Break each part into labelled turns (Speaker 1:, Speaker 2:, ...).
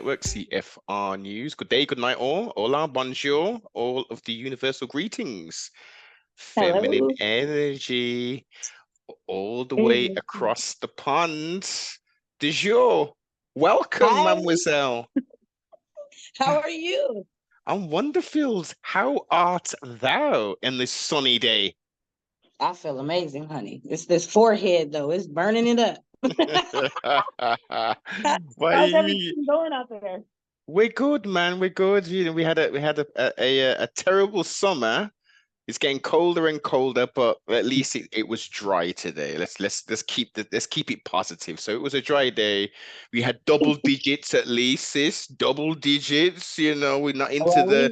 Speaker 1: Network, CFR News. Good day, good night, all. Hola, bonjour, all of the universal greetings. Feminine
Speaker 2: Hello.
Speaker 1: energy, all the way
Speaker 2: Mhm.
Speaker 1: across the pond. DjouR, welcome,
Speaker 2: Hi,
Speaker 1: mademoiselle.
Speaker 2: how are you?
Speaker 1: I'm Wonderfield. How art thou in this sunny day?
Speaker 2: I feel amazing, honey. It's this forehead though. It's burning it up. How's
Speaker 1: Why?
Speaker 2: everything going out there?
Speaker 1: We're good, man. We're good. You know, we had a terrible summer. It's getting colder and colder, but at least it was dry today. Let's keep it positive. So it was a dry day. We had double digits at least, sis. Double digits. You know, we're not into
Speaker 2: Well,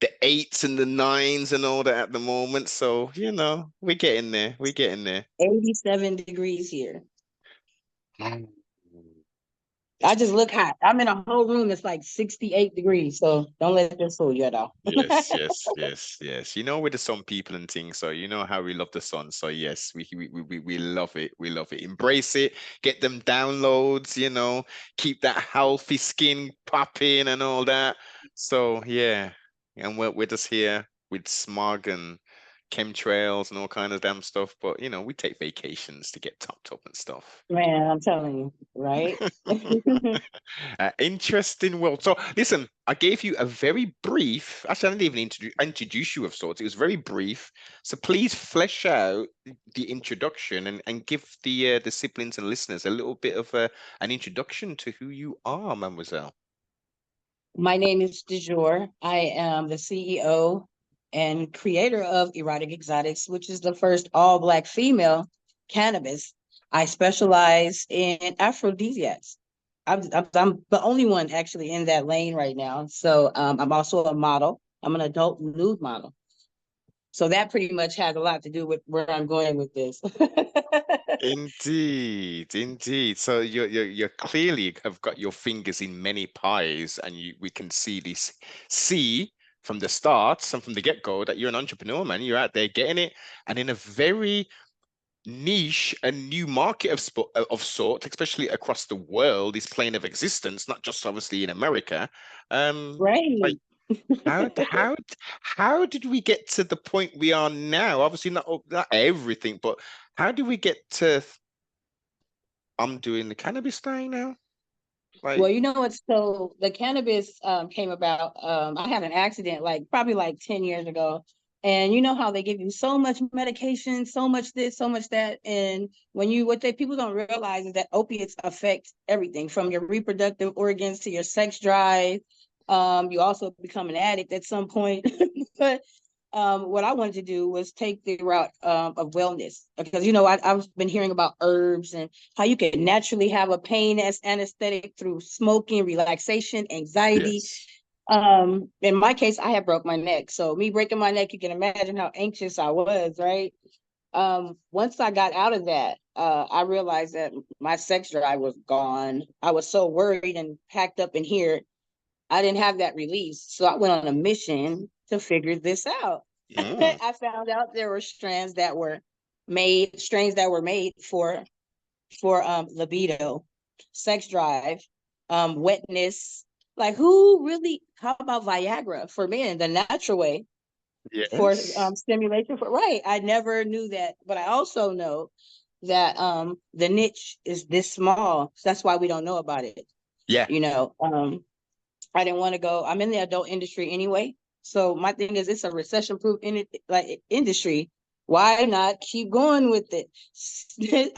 Speaker 1: the eights and the nines and all that at the moment. So, we're getting there. We're getting there.
Speaker 2: 87 degrees here.
Speaker 1: Mm.
Speaker 2: I just look hot. I'm in a whole room that's like 68 degrees. So don't let this fool you at all.
Speaker 1: Yes, yes, yes, yes. You know, with the sun people and things, so you know how we love the sun. So yes, we love it. We love it. Embrace it. Get them downloads, keep that healthy skin popping and all that. So yeah. And we're just here with smog and chemtrails and all kind of damn stuff. But we take vacations to get topped up and stuff.
Speaker 2: Man, I'm telling you, right?
Speaker 1: Interesting world. So, listen, I gave you a very brief, actually, I didn't even introduce you of sorts. It was very brief. So, please flesh out the introduction and give the siblings and listeners a little bit of an introduction to who you are, mademoiselle.
Speaker 2: My name is DjouR. I am the CEO and creator of Erotic Exotics, which is the first all Black female cannabis. I specialize in aphrodisiacs. I'm the only one actually in that lane right now. So I'm also a model. I'm an adult nude model. So that pretty much has a lot to do with where I'm going with this.
Speaker 1: Indeed, indeed. So you clearly have got your fingers in many pies, and we can see from the start and from the get-go that you're an entrepreneur, man. You're out there getting it, and in a very niche and new market of sort, especially across the world, is plane of existence, not just obviously in America. Like
Speaker 2: Right.
Speaker 1: how did we get to the point we are now? Obviously not everything, but how do we get to I'm doing the cannabis thing now?
Speaker 2: Well,
Speaker 1: Like,
Speaker 2: you know what? So the cannabis came about. I had an accident probably like 10 years ago. And you know how they give you so much medication, so much this, so much that. And people don't realize is that opiates affect everything from your reproductive organs to your sex drive. You also become an addict at some point. But what I wanted to do was take the route of wellness because I've been hearing about herbs and how you can naturally have a pain as anesthetic through smoking, relaxation, anxiety.
Speaker 1: yes.
Speaker 2: In my case, I had broke my neck, so me breaking my neck, you can imagine how anxious I was, right? Once I got out of that, I realized that my sex drive was gone. I was so worried and packed up in here I didn't have that release. So I went on a mission to figure this out.
Speaker 1: Mm,
Speaker 2: I found out there were strains that were made for libido, sex drive, wetness. Like who really how about Viagra for men, the natural way for
Speaker 1: yes.
Speaker 2: stimulation for right. I never knew that, but I also know that the niche is this small. So that's why we don't know about it.
Speaker 1: Yeah.
Speaker 2: You know, I didn't want to go. I'm in the adult industry anyway. So my thing is it's a recession proof industry. Why not keep going with it?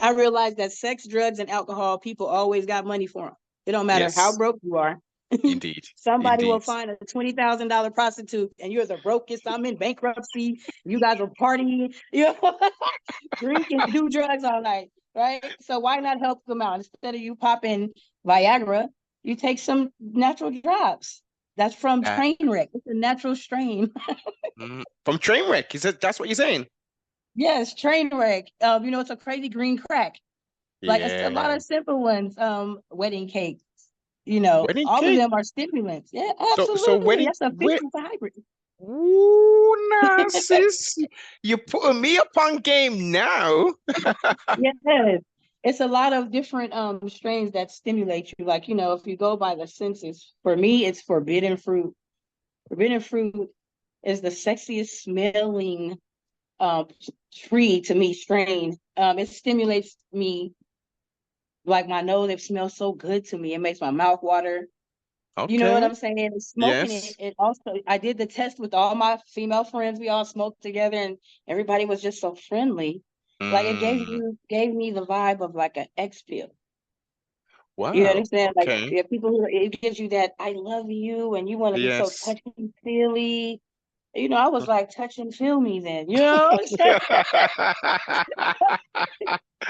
Speaker 2: I realized that sex, drugs, and alcohol, people always got money for them. It don't matter how
Speaker 1: Yes.
Speaker 2: broke you are.
Speaker 1: Indeed.
Speaker 2: Somebody will
Speaker 1: Indeed.
Speaker 2: find a $20,000 prostitute and you're the brokest. I'm in bankruptcy. You guys are partying, drink and do drugs all night, right? So why not help them out? Instead of you popping Viagra, you take some natural drops. That's from
Speaker 1: Uh,
Speaker 2: Trainwreck. It's a natural strain.
Speaker 1: from Trainwreck, that's what you're saying?
Speaker 2: Yes, Trainwreck. It's a crazy green crack. Like it's a lot
Speaker 1: Yeah.
Speaker 2: of simple ones. Wedding cake.
Speaker 1: Wedding
Speaker 2: All of
Speaker 1: cake.
Speaker 2: them are stimulants. Yeah,
Speaker 1: So
Speaker 2: absolutely.
Speaker 1: wedding
Speaker 2: That's a fish
Speaker 1: wed
Speaker 2: with a hybrid.
Speaker 1: Ooh, nah, sis. You're putting me up on game now.
Speaker 2: Yes. it's a lot of different strains that stimulate you. Like, if you go by the senses, for me, it's forbidden fruit. Forbidden fruit is the sexiest smelling um tree to me, strain. It stimulates me, like my nose, it smells so good to me. It makes my mouth water. You know what
Speaker 1: Okay.
Speaker 2: I'm saying? Smoking it,
Speaker 1: Yes.
Speaker 2: it also, I did the test with all my female friends. We all smoked together and everybody was just so friendly. Like it
Speaker 1: Mm.
Speaker 2: gave me the vibe of like an ex pill. You
Speaker 1: Wow.
Speaker 2: understand? Like,
Speaker 1: Okay.
Speaker 2: yeah, people who, it gives you that I love you and you want to be so
Speaker 1: Yes.
Speaker 2: touchy feely. I was like, touch and feel me then. You know what I'm saying?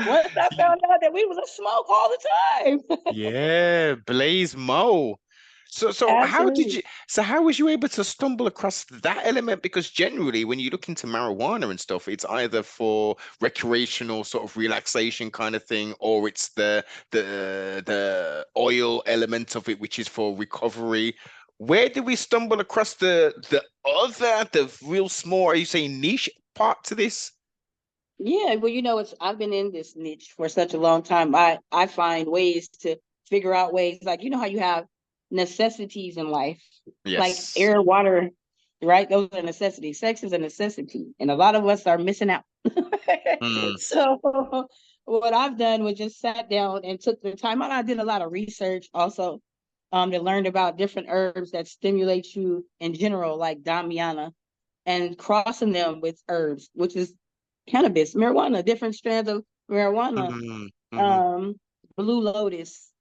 Speaker 2: Once I found out that we was a smoke all the time.
Speaker 1: Yeah, Blaze Mo.
Speaker 2: Absolutely.
Speaker 1: So how was you able to stumble across that element? Because generally when you look into marijuana and stuff, it's either for recreational sort of relaxation kind of thing, or it's the oil element of it, which is for recovery. Where did we stumble across the real small, are you saying niche part to this?
Speaker 2: Yeah, well, it's I've been in this niche for such a long time. I find ways to figure out ways, like how you have necessities in life, like
Speaker 1: Yes.
Speaker 2: air, water, right? Those are necessities. Sex is a necessity, and a lot of us are missing out.
Speaker 1: Mm,
Speaker 2: So what I've done was just sat down and took the time out. I did a lot of research also, to learn about different herbs that stimulate you in general, like Damiana, and crossing them with herbs, which is cannabis, marijuana, different strands of marijuana,
Speaker 1: mm, mm-hmm.
Speaker 2: um, blue lotus,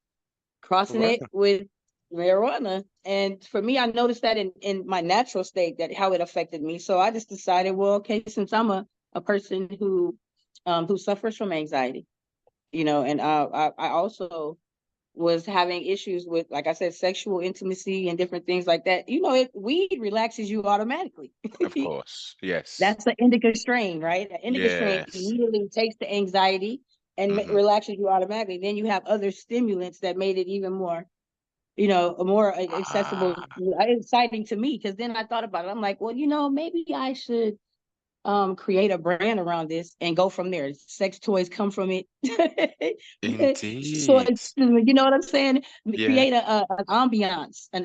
Speaker 2: crossing
Speaker 1: Wow.
Speaker 2: it with marijuana. And for me, I noticed that in my natural state, that how it affected me. So I just decided, well, okay, since I'm a person who suffers from anxiety, and I also was having issues with, like I said, sexual intimacy and different things like that. Weed relaxes you automatically.
Speaker 1: Of course. Yes.
Speaker 2: That's the indica strain, right? The indica strain
Speaker 1: Yes.
Speaker 2: immediately takes the anxiety and
Speaker 1: Hmm.
Speaker 2: relaxes you automatically. Then you have other stimulants that made it even more, more accessible,
Speaker 1: Ah,
Speaker 2: exciting to me. Because then I thought about it. I'm like, well, maybe I should create a brand around this and go from there. Sex toys come from it. So
Speaker 1: indeed.
Speaker 2: you know what I'm saying?
Speaker 1: Yeah.
Speaker 2: Create an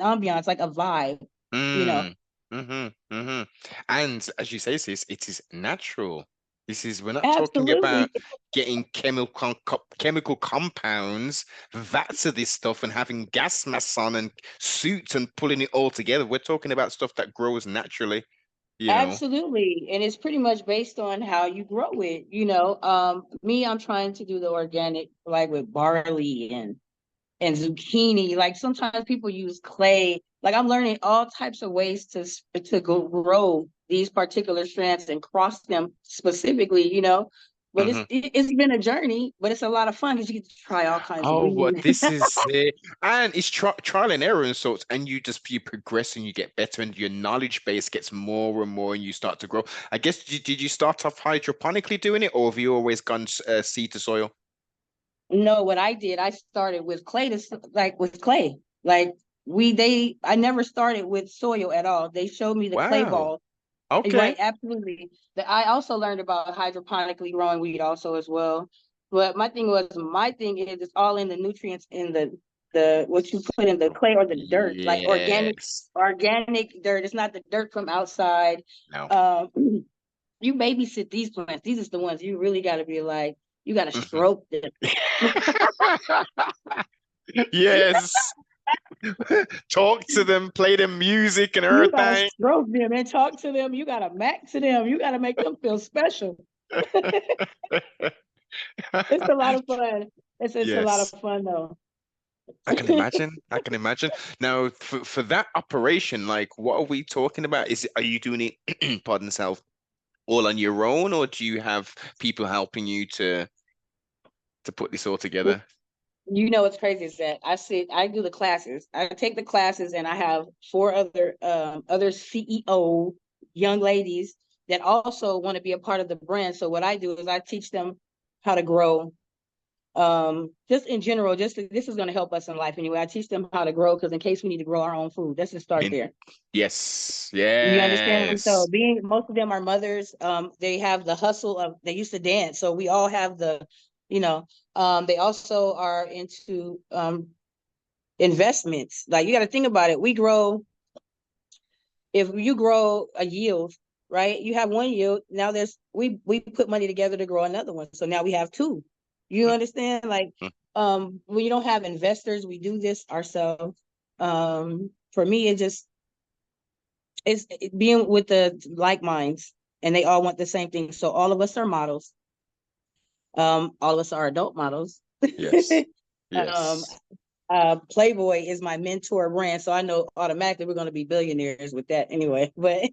Speaker 2: ambiance, like a vibe, you know.
Speaker 1: Mm. Mm-hmm. Mm-hmm. And as you say, sis, it is natural. This is, we're not talking about
Speaker 2: Absolutely.
Speaker 1: getting chemical compounds, vats of this stuff, and having gas masks on and suits and pulling it all together. We're talking about stuff that grows naturally, you know.
Speaker 2: Absolutely. And it's pretty much based on how you grow it. Me, I'm trying to do the organic, like with barley and zucchini. Like sometimes people use clay. Like I'm learning all types of ways to grow these particular strands and cross them specifically. But
Speaker 1: Mm-hmm.
Speaker 2: it's been a journey, but it's a lot of fun because you get to try all kinds of
Speaker 1: Oh, what
Speaker 2: weed.
Speaker 1: this is it. And it's trial and error and sorts, and you progress and you get better, and your knowledge base gets more and more, and you start to grow. I guess did you start off hydroponically doing it, or have you always gone seed to soil?
Speaker 2: No, what I did, I started with clay like with clay. Like I never started with soil at all. They showed me the clay
Speaker 1: Wow.
Speaker 2: ball.
Speaker 1: Okay.
Speaker 2: Right, absolutely. I also learned about hydroponically growing weed also as well. But my thing is it's all in the nutrients in the what you put in the clay or the dirt, like
Speaker 1: Yes.
Speaker 2: organic dirt. It's not the dirt from outside.
Speaker 1: No.
Speaker 2: Um, you babysit these plants. These is the ones you really got to be like, you got to
Speaker 1: Mhm.
Speaker 2: stroke them.
Speaker 1: Yes. Talk to them, play them music and
Speaker 2: You gotta
Speaker 1: everything.
Speaker 2: stroke them and talk to them. You gotta max to them. You gotta make them feel special. It's a lot of fun. It's a lot of
Speaker 1: Yes.
Speaker 2: fun though.
Speaker 1: I can imagine. I can imagine. Now, for that operation, like, what are we talking about? Are you doing it, pardon self, all on your own, or do you have people helping you to put this all together?
Speaker 2: What's crazy is that I do the classes. I take the classes and I have four other CEO young ladies that also want to be a part of the brand. So what I do is I teach them how to grow. Just in general, this is going to help us in life anyway. I teach them how to grow because in case we need to grow our own food, let's just start
Speaker 1: In
Speaker 2: there.
Speaker 1: yes,
Speaker 2: You understand? So
Speaker 1: yes.
Speaker 2: being most of them are mothers, they have the hustle of they used to dance. So we all have you know. They also are into investments. Like, you got to think about it. If you grow a yield, right? You have one yield. Now we put money together to grow another one. So now we have two. You understand? Like,
Speaker 1: Mhm.
Speaker 2: when you don't have investors, we do this ourselves. For me, it's being with the like minds, and they all want the same thing. So all of us are models. All of us are adult models.
Speaker 1: Yes.
Speaker 2: um,
Speaker 1: Yes.
Speaker 2: Playboy is my mentor brand, so I know automatically we're going to be billionaires with that anyway. But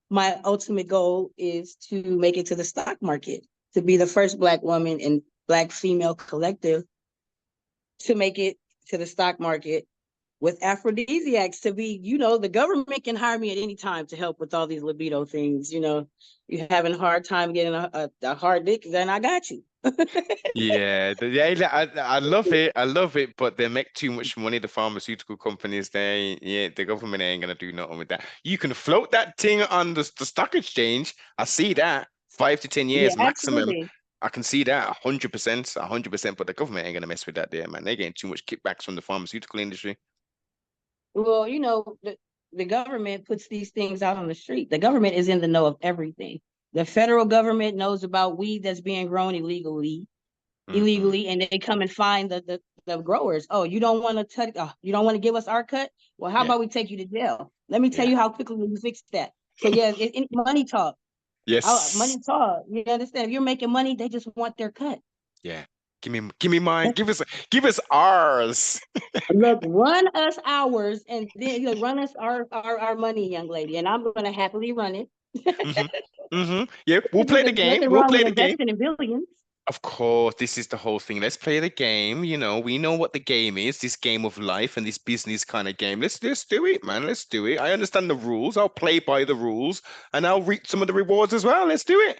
Speaker 2: my ultimate goal is to make it to the stock market, to be the first Black woman and Black female collective to make it to the stock market with aphrodisiacs, to be, the government can hire me at any time to help with all these libido things. You're having a hard time getting a hard dick, then I got you.
Speaker 1: Yeah, yeah, I love it. I love it, but they make too much money, the pharmaceutical companies. Yeah, the government ain't gonna do nothing with that. You can float that thing on the stock exchange. I see that. 5 to 10 years
Speaker 2: Yeah,
Speaker 1: maximum.
Speaker 2: absolutely.
Speaker 1: I can see that 100%, 100%, but the government ain't gonna mess with that there, man. They're getting too much kickbacks from the pharmaceutical industry.
Speaker 2: Well, the government puts these things out on the street. The government is in the know of everything. The federal government knows about weed that's being grown
Speaker 1: Hmm.
Speaker 2: illegally, and they come and find the growers. Oh, you don't want to touch, you don't want to give us our cut? Well, how
Speaker 1: Yeah,
Speaker 2: about we take you to jail? Let me tell
Speaker 1: yeah.
Speaker 2: you how quickly we fix that. So yeah, money talk.
Speaker 1: Yes.
Speaker 2: Money talk. You understand? If you're making money, they just want their cut.
Speaker 1: Yeah. Give me mine. Give us ours.
Speaker 2: Look, run us ours, and then run us our money, young lady, and I'm going to happily run it.
Speaker 1: Hmm. Yeah, we'll play the
Speaker 2: There's
Speaker 1: game.
Speaker 2: nothing
Speaker 1: We'll
Speaker 2: wrong
Speaker 1: play
Speaker 2: with
Speaker 1: the game.
Speaker 2: investing in billions.
Speaker 1: Of course, this is the whole thing. Let's play the game. We know what the game is, this game of life and this business kind of game. Let's do it, man. Let's do it. I understand the rules. I'll play by the rules and I'll reap some of the rewards as well. Let's do it.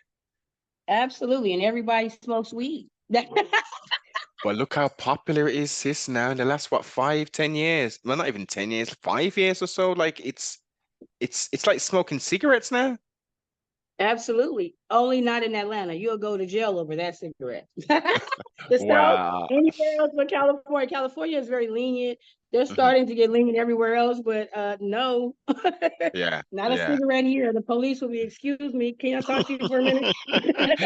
Speaker 2: Absolutely, and everybody smokes weed.
Speaker 1: But look how popular it is, sis, now in the last, what, 5, 10 years? Well, not even 10 years, 5 years or so. Like it's like smoking cigarettes now.
Speaker 2: Absolutely. Only not in Atlanta. You'll go to jail over that cigarette. The South,
Speaker 1: Wow.
Speaker 2: anywhere else but California. California is very lenient. They're
Speaker 1: Mhm.
Speaker 2: starting to get lenient everywhere else, but no,
Speaker 1: Yeah,
Speaker 2: not a
Speaker 1: yeah.
Speaker 2: cigarette here. The police will be, excuse me, can I talk to you for a minute?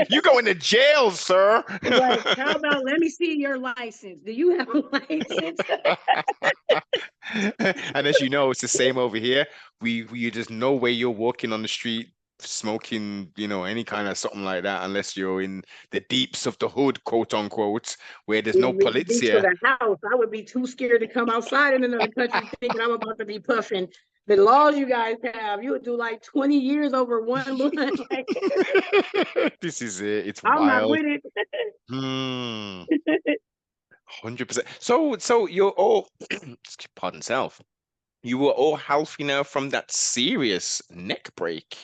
Speaker 1: You going to jail, sir.
Speaker 2: Like, how about let me see your license? Do you have a license?
Speaker 1: And as you know, it's the same over here. We just know where you're walking on the street smoking, any kind of something like that, unless you're in the deeps of the hood, quote unquote, where there's no
Speaker 2: In the
Speaker 1: police
Speaker 2: deep of
Speaker 1: here.
Speaker 2: the house. I would be too scared to come outside in another country thinking I'm about to be puffing. The laws you guys have, you would do like 20 years over one blunt. Like,
Speaker 1: This is it. It's
Speaker 2: I'm not
Speaker 1: wild.
Speaker 2: with it.
Speaker 1: Hmm. 100%. So you're all, pardon self. You were all healthy now from that serious neck break.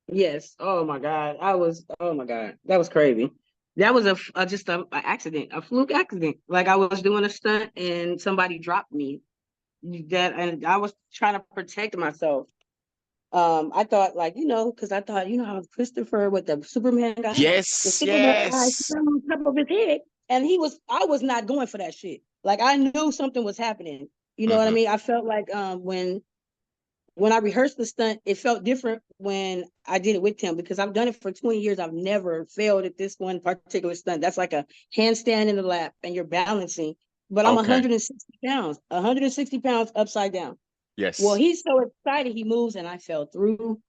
Speaker 2: Yes. Oh my God. oh my God. That was crazy. That was just a accident, a fluke accident. Like, I was doing a stunt and somebody dropped me. And I was trying to protect myself. I thought, like, because I thought, how Christopher with the Superman guy, the
Speaker 1: Yes,
Speaker 2: Superman guy
Speaker 1: yes.
Speaker 2: fell on top of his head, and I was not going for that shit. Like, I knew something was happening. You know what I
Speaker 1: Hmm.
Speaker 2: mean? I felt like when I rehearsed the stunt, it felt different when I did it with him, because I've done it for 20 years. I've never failed at this one particular stunt. That's like a handstand in the lap and you're balancing. But I'm
Speaker 1: Okay.
Speaker 2: 160 pounds, 160 pounds upside down. Well,
Speaker 1: Yes.
Speaker 2: he's so excited, he moves, and I fell through.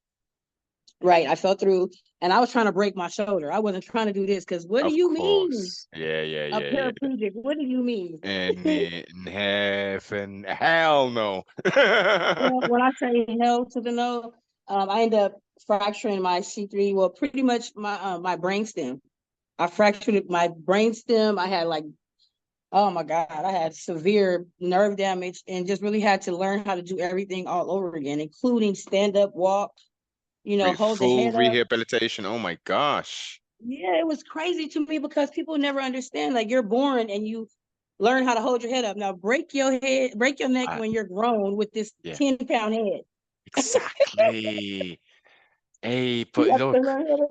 Speaker 2: Right, I fell through, and I was trying to break my shoulder. I wasn't trying to do this, because what do
Speaker 1: Of
Speaker 2: you mean
Speaker 1: course. Yeah, yeah,
Speaker 2: a
Speaker 1: yeah, yeah.
Speaker 2: paraplegic? What do you mean?
Speaker 1: And in heaven, hell no.
Speaker 2: Well, when I say no to the no, I end up fracturing my C3. Well, pretty much my brainstem. I fractured my brainstem. I had, like, oh my God, I had severe nerve damage, and just really had to learn how to do everything all over again, including stand up, walk, hold the
Speaker 1: Full
Speaker 2: head up.
Speaker 1: rehabilitation. Oh my gosh.
Speaker 2: Yeah, it was crazy to me, because people never understand. Like, you're born and you learn how to hold your head up. Now break your neck
Speaker 1: Uh,
Speaker 2: when you're grown with this
Speaker 1: yeah,
Speaker 2: 10-pound head.
Speaker 1: exactly. Hey,
Speaker 2: You
Speaker 1: but
Speaker 2: have to
Speaker 1: look,
Speaker 2: learn how to.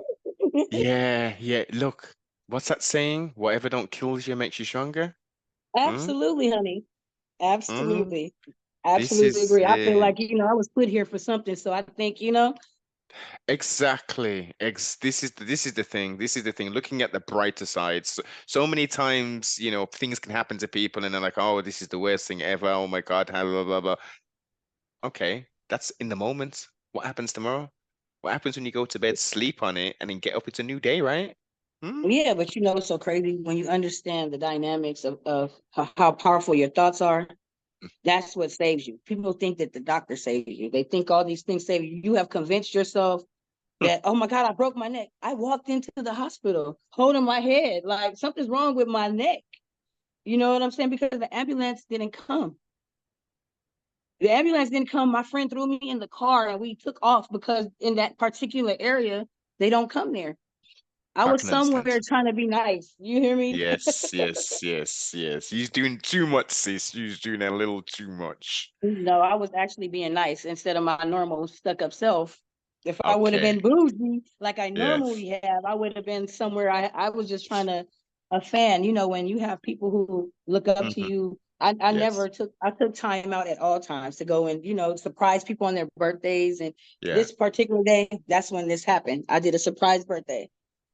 Speaker 1: yeah, yeah, look. What's that saying? Whatever don't kill you makes you stronger. Mm,
Speaker 2: Absolutely, honey.
Speaker 1: mm.
Speaker 2: Absolutely.
Speaker 1: This
Speaker 2: Absolutely
Speaker 1: is
Speaker 2: agree. I feel
Speaker 1: it.
Speaker 2: like, I was put here for something. So I think,
Speaker 1: Exactly. This is the thing. This is the thing. Looking at the brighter side. So many times, things can happen to people and they're like, oh, this is the worst thing ever. Oh my God, blah blah blah blah. Okay, that's in the moment. What happens tomorrow? What happens when you go to bed, sleep on it, and then get up? It's a new day, right? Hmm?
Speaker 2: yeah, but it's so crazy when you understand the dynamics of how powerful your thoughts are. That's what saves you. People think that the doctor saves you. They think all these things save you. You have convinced yourself that, oh my God, I broke my neck. I walked into the hospital holding my head like something's wrong with my neck. You know what I'm saying? Because the ambulance didn't come. The ambulance didn't come. My friend threw me in the car and we took off because in that particular area, they don't come there. I
Speaker 1: I
Speaker 2: was
Speaker 1: can understand.
Speaker 2: somewhere trying to be nice. You hear me?
Speaker 1: Yes, yes, yes, yes. He's doing too much, sis. He's doing a little too much.
Speaker 2: No, I was actually being nice instead of my normal stuck up self. If I would have
Speaker 1: Okay.
Speaker 2: been bougie like I
Speaker 1: Yes.
Speaker 2: normally have, I would have been somewhere. I was just trying to a fan. When you have people who look up to
Speaker 1: Hmm.
Speaker 2: you, I
Speaker 1: Yes.
Speaker 2: never took I took time out at all times to go and surprise people on their birthdays. And
Speaker 1: Yeah.
Speaker 2: this particular day, that's when this happened. I did a surprise birthday.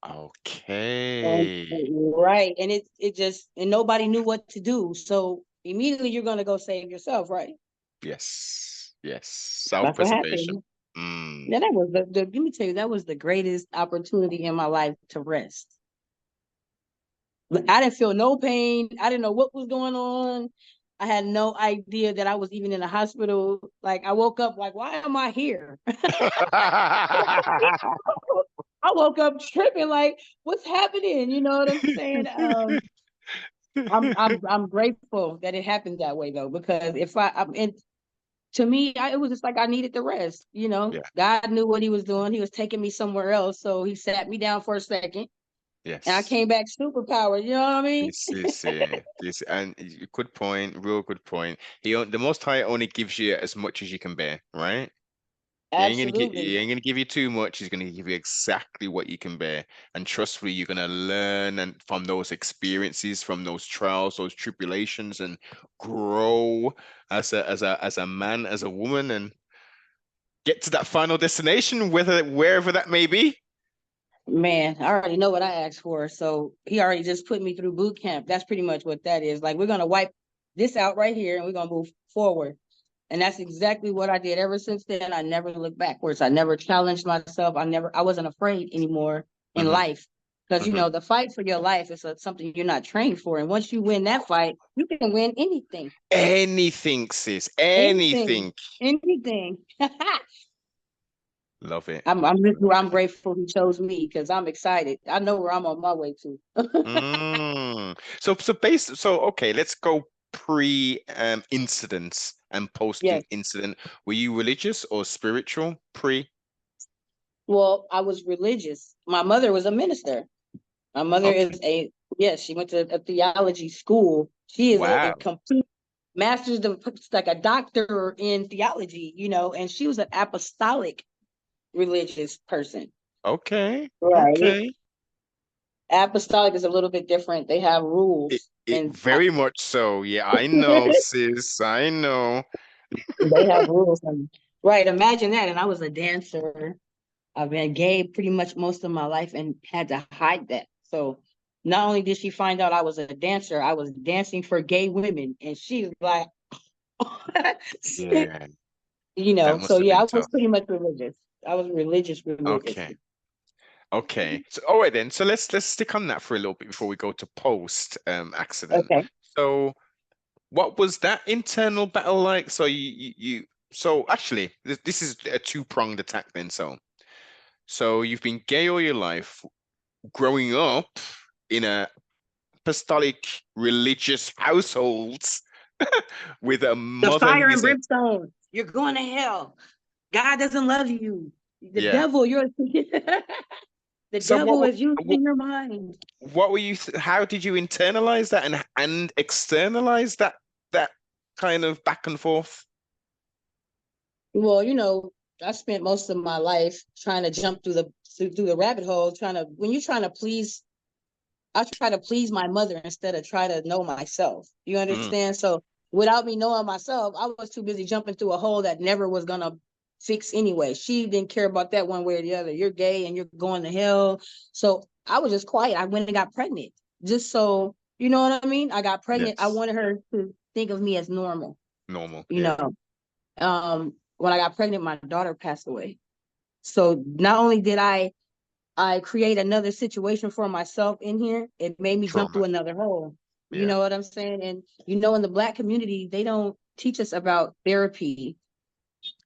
Speaker 1: Okay.
Speaker 2: Right. And it just and nobody knew what to do. So immediately you're gonna go save yourself, right?
Speaker 1: Yes. Yes.
Speaker 2: That's what
Speaker 1: Self-preservation.
Speaker 2: happened.
Speaker 1: Mm.
Speaker 2: Yeah, that was let me tell you, that was the greatest opportunity in my life to rest. But I didn't feel no pain. I didn't know what was going on. I had no idea that I was even in the hospital. Like I woke up like, why am I here? I woke up tripping, like, what's happening? You know what I'm saying? I'm grateful that it happened that way though, because if I'm in to me, it was just like I needed the rest.
Speaker 1: Yeah.
Speaker 2: God knew what he was doing. He was taking me somewhere else. So he sat me down for a second and I
Speaker 1: Yes.
Speaker 2: came back super powered. You know what I mean?
Speaker 1: This is this and good point, real good point. The Most High only gives you as much as you can bear, right?
Speaker 2: Absolutely.
Speaker 1: He ain't gonna give you too much. He's gonna give you exactly what you can bear. And trust me, you're gonna learn and from those experiences, from those trials, those tribulations, and grow as a man, as a woman, and get to that final destination, wherever that may be.
Speaker 2: Man, I already know what I asked for. So he already just put me through boot camp. That's pretty much what that is. Like we're gonna wipe this out right here and we're gonna move forward. And that's exactly what I did ever since then. I never looked backwards. I never challenged myself. I wasn't afraid anymore in
Speaker 1: Hmm.
Speaker 2: life. Because
Speaker 1: Hmm.
Speaker 2: the fight for your life is something you're not trained for. And once you win that fight, you can win anything.
Speaker 1: Anything, sis,
Speaker 2: Anything.
Speaker 1: anything.
Speaker 2: Anything.
Speaker 1: Love it.
Speaker 2: I'm grateful he chose me because I'm excited. I know where I'm on my way to.
Speaker 1: So okay, let's go pre incidents and post
Speaker 2: Yes.
Speaker 1: incident. Were you religious or spiritual pre?
Speaker 2: Well, I was religious. My mother was a minister. My mother
Speaker 1: Okay.
Speaker 2: is yes, she went to a theology school. She is a
Speaker 1: Wow.
Speaker 2: complete master's of like a doctor in theology, and she was an apostolic religious person.
Speaker 1: Okay.
Speaker 2: Right.
Speaker 1: Okay.
Speaker 2: Apostolic is a little bit different. They have
Speaker 1: It,
Speaker 2: rules
Speaker 1: it
Speaker 2: and
Speaker 1: very much so. Yeah, I know, sis. I know.
Speaker 2: they have rules. Right. Imagine that. And I was a dancer. I've been gay pretty much most of my life and had to hide that. So not only did she find out I was a dancer, I was dancing for gay women. And she's like,
Speaker 1: Yeah, that
Speaker 2: so
Speaker 1: must have
Speaker 2: yeah,
Speaker 1: been
Speaker 2: I was
Speaker 1: tough.
Speaker 2: pretty much religious. I was religious.
Speaker 1: Okay. Okay. So all right then. So let's stick on that for a little bit before we go to post accident.
Speaker 2: Okay.
Speaker 1: So what was that internal battle like? So so actually this is a two-pronged attack then. So you've been gay all your life, growing up in a apostolic religious household with a
Speaker 2: The
Speaker 1: mother who
Speaker 2: fire and
Speaker 1: is a
Speaker 2: brimstone. You're going to hell. God doesn't love you. The
Speaker 1: yeah.
Speaker 2: devil, you're the
Speaker 1: So
Speaker 2: devil is using your mind.
Speaker 1: what were you how did you internalize that and externalize that kind of back and forth?
Speaker 2: Well, I spent most of my life trying to jump through the rabbit hole, trying to when you're trying to please I try to please my mother instead of try to know myself. You
Speaker 1: Mm,
Speaker 2: understand? So without me knowing myself, I was too busy jumping through a hole that never was gonna fix anyway. She didn't care about that one way or the other. You're gay and you're going to hell. So I was just quiet. I went and got pregnant. Just so you know what I mean? I got pregnant. I
Speaker 1: yes.
Speaker 2: wanted her to think of me as normal,
Speaker 1: Normal.
Speaker 2: you
Speaker 1: Yeah.
Speaker 2: know. When I got pregnant, my daughter passed away. So not only did I create another situation for myself in here, it made me jump
Speaker 1: Trauma.
Speaker 2: through another hole. You
Speaker 1: Yeah.
Speaker 2: know what I'm saying? And in the Black community, they don't teach us about therapy.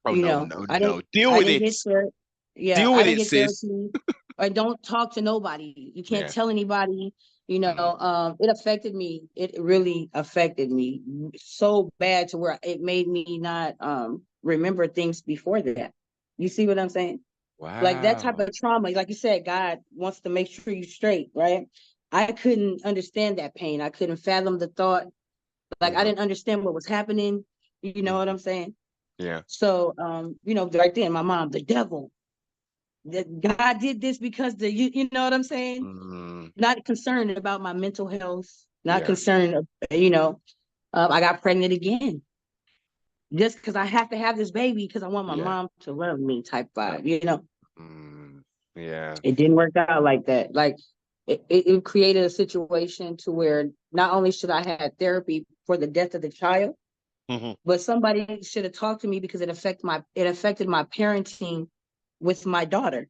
Speaker 1: Oh no, no,
Speaker 2: I didn't
Speaker 1: no. Deal
Speaker 2: I
Speaker 1: with
Speaker 2: didn't
Speaker 1: it.
Speaker 2: get there. Yeah,
Speaker 1: Deal
Speaker 2: I
Speaker 1: with
Speaker 2: didn't
Speaker 1: it,
Speaker 2: get
Speaker 1: sis.
Speaker 2: therapy. Or don't talk to nobody. You can't
Speaker 1: Yeah.
Speaker 2: tell anybody.
Speaker 1: Mm,
Speaker 2: It affected me. It really affected me so bad to where it made me not remember things before that. You see what I'm saying? Like that type
Speaker 1: wow.
Speaker 2: of trauma, like you said, God wants to make sure you're straight, right? I couldn't understand that pain. I couldn't fathom the thought. Like I
Speaker 1: Hmm.
Speaker 2: didn't understand what was happening. You know what
Speaker 1: Hmm.
Speaker 2: I'm saying?
Speaker 1: Yeah.
Speaker 2: So, right then, my mom, the devil, that God did this because you know what I'm saying?
Speaker 1: Mm,
Speaker 2: Not concerned about my mental health, not
Speaker 1: yeah.
Speaker 2: concerned, I got pregnant again just because I have to have this baby because I want my
Speaker 1: Yeah.
Speaker 2: mom to love me type vibe.
Speaker 1: Mm, yeah.
Speaker 2: It didn't work out like that. Like it created a situation to where not only should I have therapy for the death of the child,
Speaker 1: Hmm.
Speaker 2: but somebody should have talked to me because it affected my parenting with my daughter.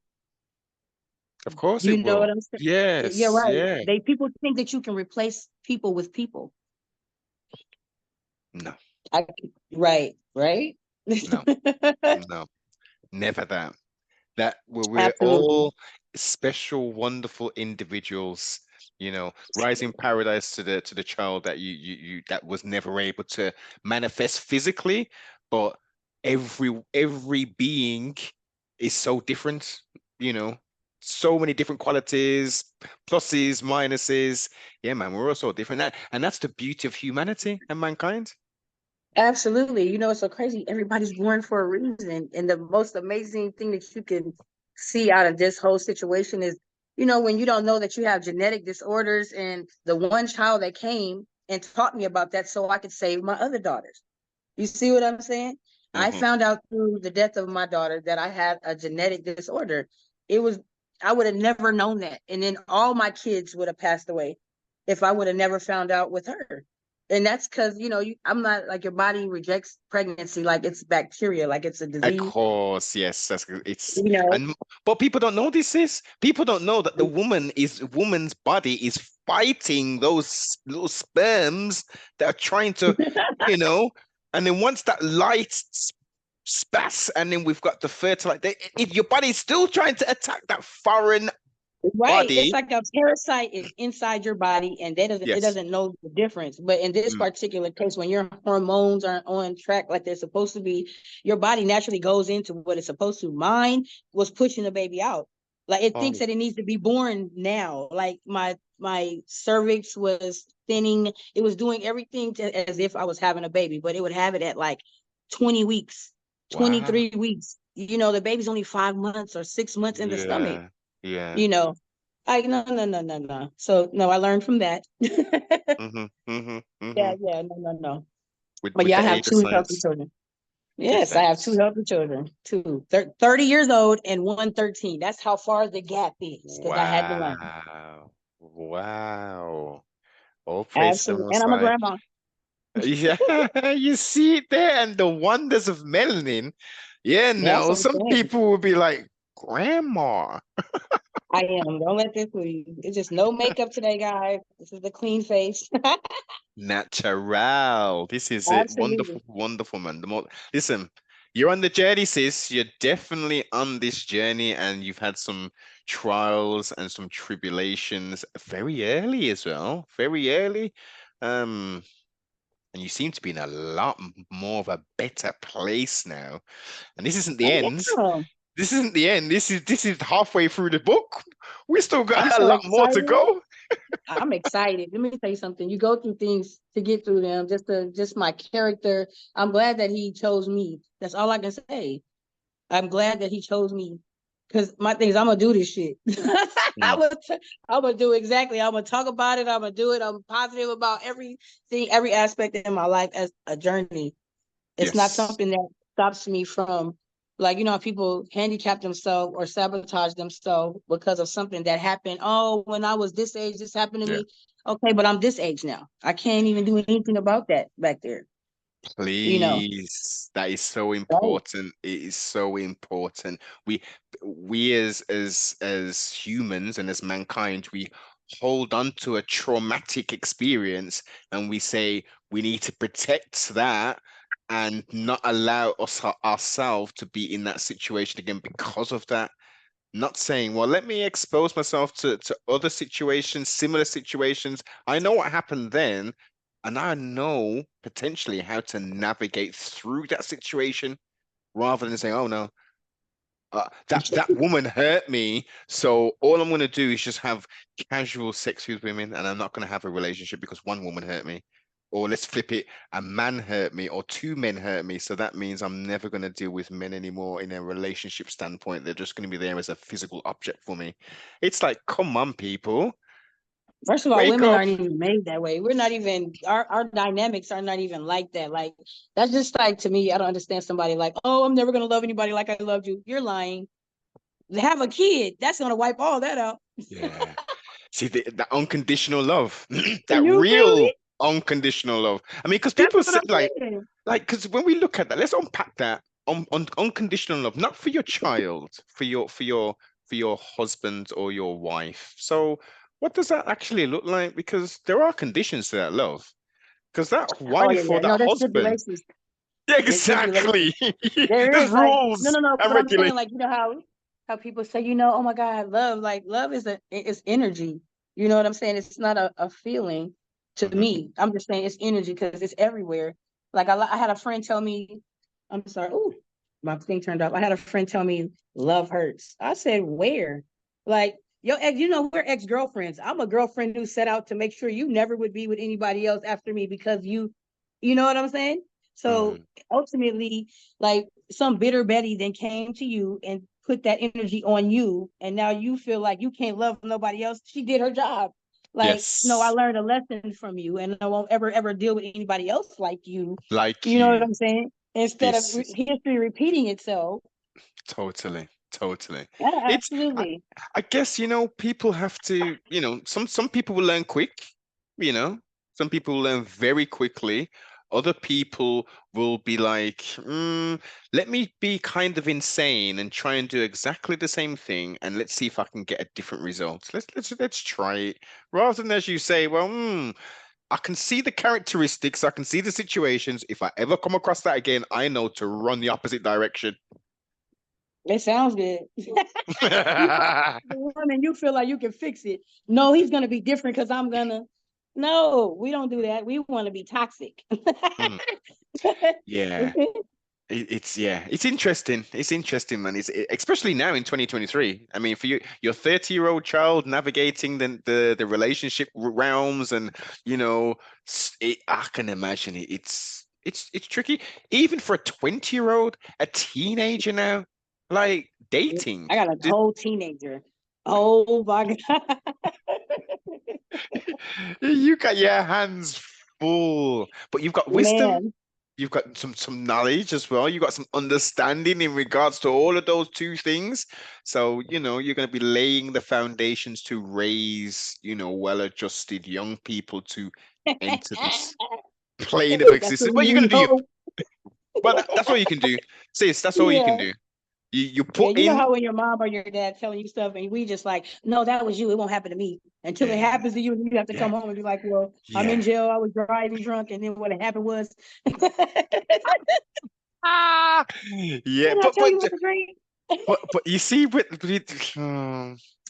Speaker 1: Of course
Speaker 2: You
Speaker 1: it
Speaker 2: know what
Speaker 1: will.
Speaker 2: I'm saying? Yeah,
Speaker 1: Yes.
Speaker 2: right.
Speaker 1: Yeah.
Speaker 2: People think that you can replace people with people.
Speaker 1: No.
Speaker 2: I, right, right.
Speaker 1: No. No. Never that. That we're
Speaker 2: Absolutely.
Speaker 1: all special, wonderful individuals. Rising paradise to the child that you that was never able to manifest physically, but every being is so different. You know, so many different qualities, pluses, minuses. Yeah, man, we're all so different. And that's the beauty of humanity and mankind.
Speaker 2: Absolutely. It's so crazy. Everybody's born for a reason. And the most amazing thing that you can see out of this whole situation is, when you don't know that you have genetic disorders, and the one child that came and taught me about that so I could save my other daughters. You see what I'm saying? I
Speaker 1: Hmm.
Speaker 2: found out through the death of my daughter that I had a genetic disorder. It was, I would have never known that. And then all my kids would have passed away if I would have never found out with her. And that's because, I'm not like, your body rejects pregnancy like it's bacteria, like it's a
Speaker 1: Of
Speaker 2: disease,
Speaker 1: course, yes, that's good. It's
Speaker 2: you know.
Speaker 1: and but people don't know this is people don't know that the woman's body is fighting those little sperms that are trying to, you know, and then once that light spats, and then we've got the fertilizer, your body's still trying to attack that foreign
Speaker 2: Right. It's
Speaker 1: body.
Speaker 2: like a parasite is inside your body and it
Speaker 1: Yes.
Speaker 2: doesn't know the difference. But in this
Speaker 1: Mm.
Speaker 2: particular case, when your hormones aren't on track like they're supposed to be, your body naturally goes into what it's supposed to. Mine was pushing the baby out. Like it thinks
Speaker 1: Oh,
Speaker 2: that it needs to be born now. Like my cervix was thinning. It was doing everything as if I was having a baby, but it would have it at like 20 weeks,
Speaker 1: wow.
Speaker 2: 23 weeks. The baby's only 5 months or 6 months in the stomach
Speaker 1: Yeah. Yeah.
Speaker 2: you know no, no, no, no, no. So no, I learned from that. Yeah,
Speaker 1: Hmm. Hmm. Hmm.
Speaker 2: yeah, no, no, no.
Speaker 1: With
Speaker 2: But
Speaker 1: with
Speaker 2: yeah, I
Speaker 1: the
Speaker 2: have
Speaker 1: aid of
Speaker 2: two healthy
Speaker 1: science.
Speaker 2: children.
Speaker 1: Give
Speaker 2: Yes, I have two
Speaker 1: thanks.
Speaker 2: healthy children, 30 years old and one 13. That's how far the gap is because I had to learn.
Speaker 1: Wow. Wow. All praise to the
Speaker 2: Absolutely. And
Speaker 1: Most
Speaker 2: I'm a
Speaker 1: High.
Speaker 2: grandma.
Speaker 1: Yeah, you see it there and the wonders of melanin. Yeah,
Speaker 2: That's
Speaker 1: no,
Speaker 2: what I'm
Speaker 1: some
Speaker 2: saying.
Speaker 1: people will be like, Grandma.
Speaker 2: I am. Don't let this fool you. It's just no makeup today, guys. This is the clean face.
Speaker 1: Natural. This is it.
Speaker 2: Absolutely.
Speaker 1: Wonderful, wonderful, man. Listen, you're on the journey, sis. You're definitely on this journey, and you've had some trials and some tribulations very early as well. Very early. Um, and you seem to be in a lot more of a better place now. And this isn't the
Speaker 2: Oh,
Speaker 1: end.
Speaker 2: yeah.
Speaker 1: This isn't the end. This is halfway through the book. We still
Speaker 2: I'm
Speaker 1: got a
Speaker 2: so
Speaker 1: lot more to
Speaker 2: excited.
Speaker 1: go.
Speaker 2: I'm excited. Let me tell you something. You go through things to get through them. Just my character. I'm glad that he chose me. That's all I can say. I'm glad that he chose me. Because my thing is I'm gonna do this shit. I
Speaker 1: Mm.
Speaker 2: would, I'm gonna do exactly. I'm gonna talk about it. I'm gonna do it. I'm positive about everything, every aspect in my life as a journey. It's not
Speaker 1: Yes.
Speaker 2: something that stops me from, like, you know, people handicap themselves or sabotage themselves because of something that happened. Oh, when I was this age, this happened to
Speaker 1: Yeah.
Speaker 2: me. Okay, but I'm this age now. I can't even do anything about that back there. You know.
Speaker 1: Please, that is so
Speaker 2: Right.
Speaker 1: important. It is so important. We as humans and as mankind, we hold on to a traumatic experience and we say we need to protect that and not allow ourselves to be in that situation again because of that. Not saying, well, let me expose myself to other situations, similar situations. I know what happened then, and I know potentially how to navigate through that situation rather than saying, oh no, that woman hurt me. So all I'm gonna do is just have casual sex with women, and I'm not gonna have a relationship because one woman hurt me. Or let's flip it, a man hurt me, or two men hurt me. So that means I'm never gonna deal with men anymore in a relationship standpoint. They're just gonna be there as a physical object for me. It's like, come on, people,
Speaker 2: First of all,
Speaker 1: wake
Speaker 2: women
Speaker 1: up.
Speaker 2: aren't even made that way. We're not even our dynamics are not even like that. Like that's just like to me, I don't understand somebody like, oh, I'm never gonna love anybody like I loved you. You're lying. Have a kid. That's gonna wipe all that out.
Speaker 1: Yeah. See, the unconditional love, that
Speaker 2: You feel
Speaker 1: real
Speaker 2: me?
Speaker 1: unconditional love. I mean, because
Speaker 2: That's
Speaker 1: people
Speaker 2: what
Speaker 1: say
Speaker 2: I'm saying.
Speaker 1: because when we look at that, let's unpack that on unconditional love, not for your child, for your husband or your wife. So, what does that actually look like? Because there are conditions to that love. Because that
Speaker 2: Oh yeah,
Speaker 1: wife or
Speaker 2: yeah.
Speaker 1: that
Speaker 2: No, there's
Speaker 1: husband,
Speaker 2: stipulations.
Speaker 1: yeah,
Speaker 2: There's stipulations.
Speaker 1: exactly.
Speaker 2: There
Speaker 1: There's
Speaker 2: is like no,
Speaker 1: rules
Speaker 2: no, no.
Speaker 1: and
Speaker 2: But I'm saying
Speaker 1: regulations.
Speaker 2: like you know how people say you know oh my God love like love is a it's energy. You know what I'm saying? It's not a feeling to
Speaker 1: Hmm.
Speaker 2: me. I'm just saying it's energy because it's everywhere. Like I had a friend tell me, I'm sorry. Oh, my thing turned off. I had a friend tell me love hurts. I said where? Like your ex, you know we're ex girlfriends. I'm a girlfriend who set out to make sure you never would be with anybody else after me because you know what I'm saying? So
Speaker 1: Mm,
Speaker 2: ultimately like some bitter Betty then came to you and put that energy on you, and now you feel like you can't love nobody else. She did her job. Like, no, I
Speaker 1: yes,
Speaker 2: learned a lesson from you, and I won't ever deal with anybody else like you.
Speaker 1: like
Speaker 2: You know what
Speaker 1: you.
Speaker 2: I'm saying? Instead of
Speaker 1: This is
Speaker 2: history repeating itself.
Speaker 1: totally, totally.
Speaker 2: Yeah,
Speaker 1: It's I,
Speaker 2: absolutely.
Speaker 1: I guess, people have to, some people will learn quick, you know, some people will learn very quickly. Other people will be like, let me be kind of insane and try and do exactly the same thing, and let's see if I can get a different result. Let's try it. Rather than as you say, well, I can see the characteristics, I can see the situations. If I ever come across that again, I know to run the opposite direction.
Speaker 2: It sounds good. You the one and you feel like you can fix it. No, he's gonna be different because I'm gonna. No, we don't do that. We want to be toxic.
Speaker 1: Mm, yeah. It's interesting. It's interesting, man. Especially now in 2023. I mean, for you, your 30-year-old child navigating the relationship realms, and I can imagine it. It's tricky, even for a 20-year-old, a teenager now, like dating.
Speaker 2: I got a whole teenager. Oh my God.
Speaker 1: You got your hands full, but you've got wisdom.
Speaker 2: Man.
Speaker 1: You've got some knowledge as well. You've got some understanding in regards to all of those two things. So, you're going to be laying the foundations to raise, well-adjusted young people to enter this plane of
Speaker 2: That's what
Speaker 1: existence. What are you going
Speaker 2: we
Speaker 1: to do?
Speaker 2: hope.
Speaker 1: Well, that's all you can do. Sis, that's all you can
Speaker 2: Yeah.
Speaker 1: do. You
Speaker 2: Yeah.
Speaker 1: put
Speaker 2: You know
Speaker 1: in.
Speaker 2: how when your mom or your dad telling you stuff and we just like, no, that was you. It won't happen to me until it
Speaker 1: Yeah,
Speaker 2: happens to you. And you have to
Speaker 1: yeah,
Speaker 2: come home and be like, well, I'm in
Speaker 1: yeah.
Speaker 2: jail. I was driving drunk. And then what happened was, didn't
Speaker 1: Ah, yeah,
Speaker 2: I tell you what to drink?
Speaker 1: but you see,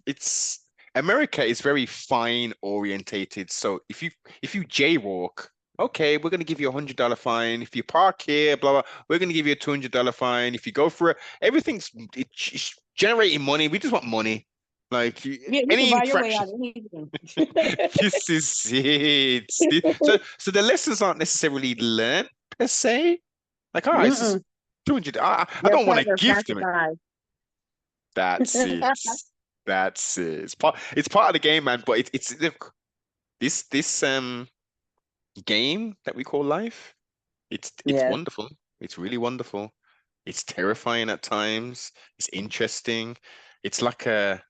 Speaker 1: it's America is very fine orientated. So if you jaywalk, okay, we're gonna give you $100 fine. If you park here, blah blah, we're gonna give you a $200 fine. If you go for it, everything's it's generating money. We just want money. Like
Speaker 2: Yeah, you can
Speaker 1: any
Speaker 2: buy your way
Speaker 1: infraction.
Speaker 2: out of anything.
Speaker 1: This is it. So the lessons aren't necessarily learned per se. Like, all right, it's just
Speaker 2: Mm-mm.
Speaker 1: 200. I
Speaker 2: They're
Speaker 1: don't want to
Speaker 2: they're
Speaker 1: give them it.
Speaker 2: pacified.
Speaker 1: That's it. That's it. It's part of the game, man. But it's look, this game that we call life. It's
Speaker 2: Yes.
Speaker 1: wonderful. It's really wonderful. It's terrifying at times. It's interesting. It's like a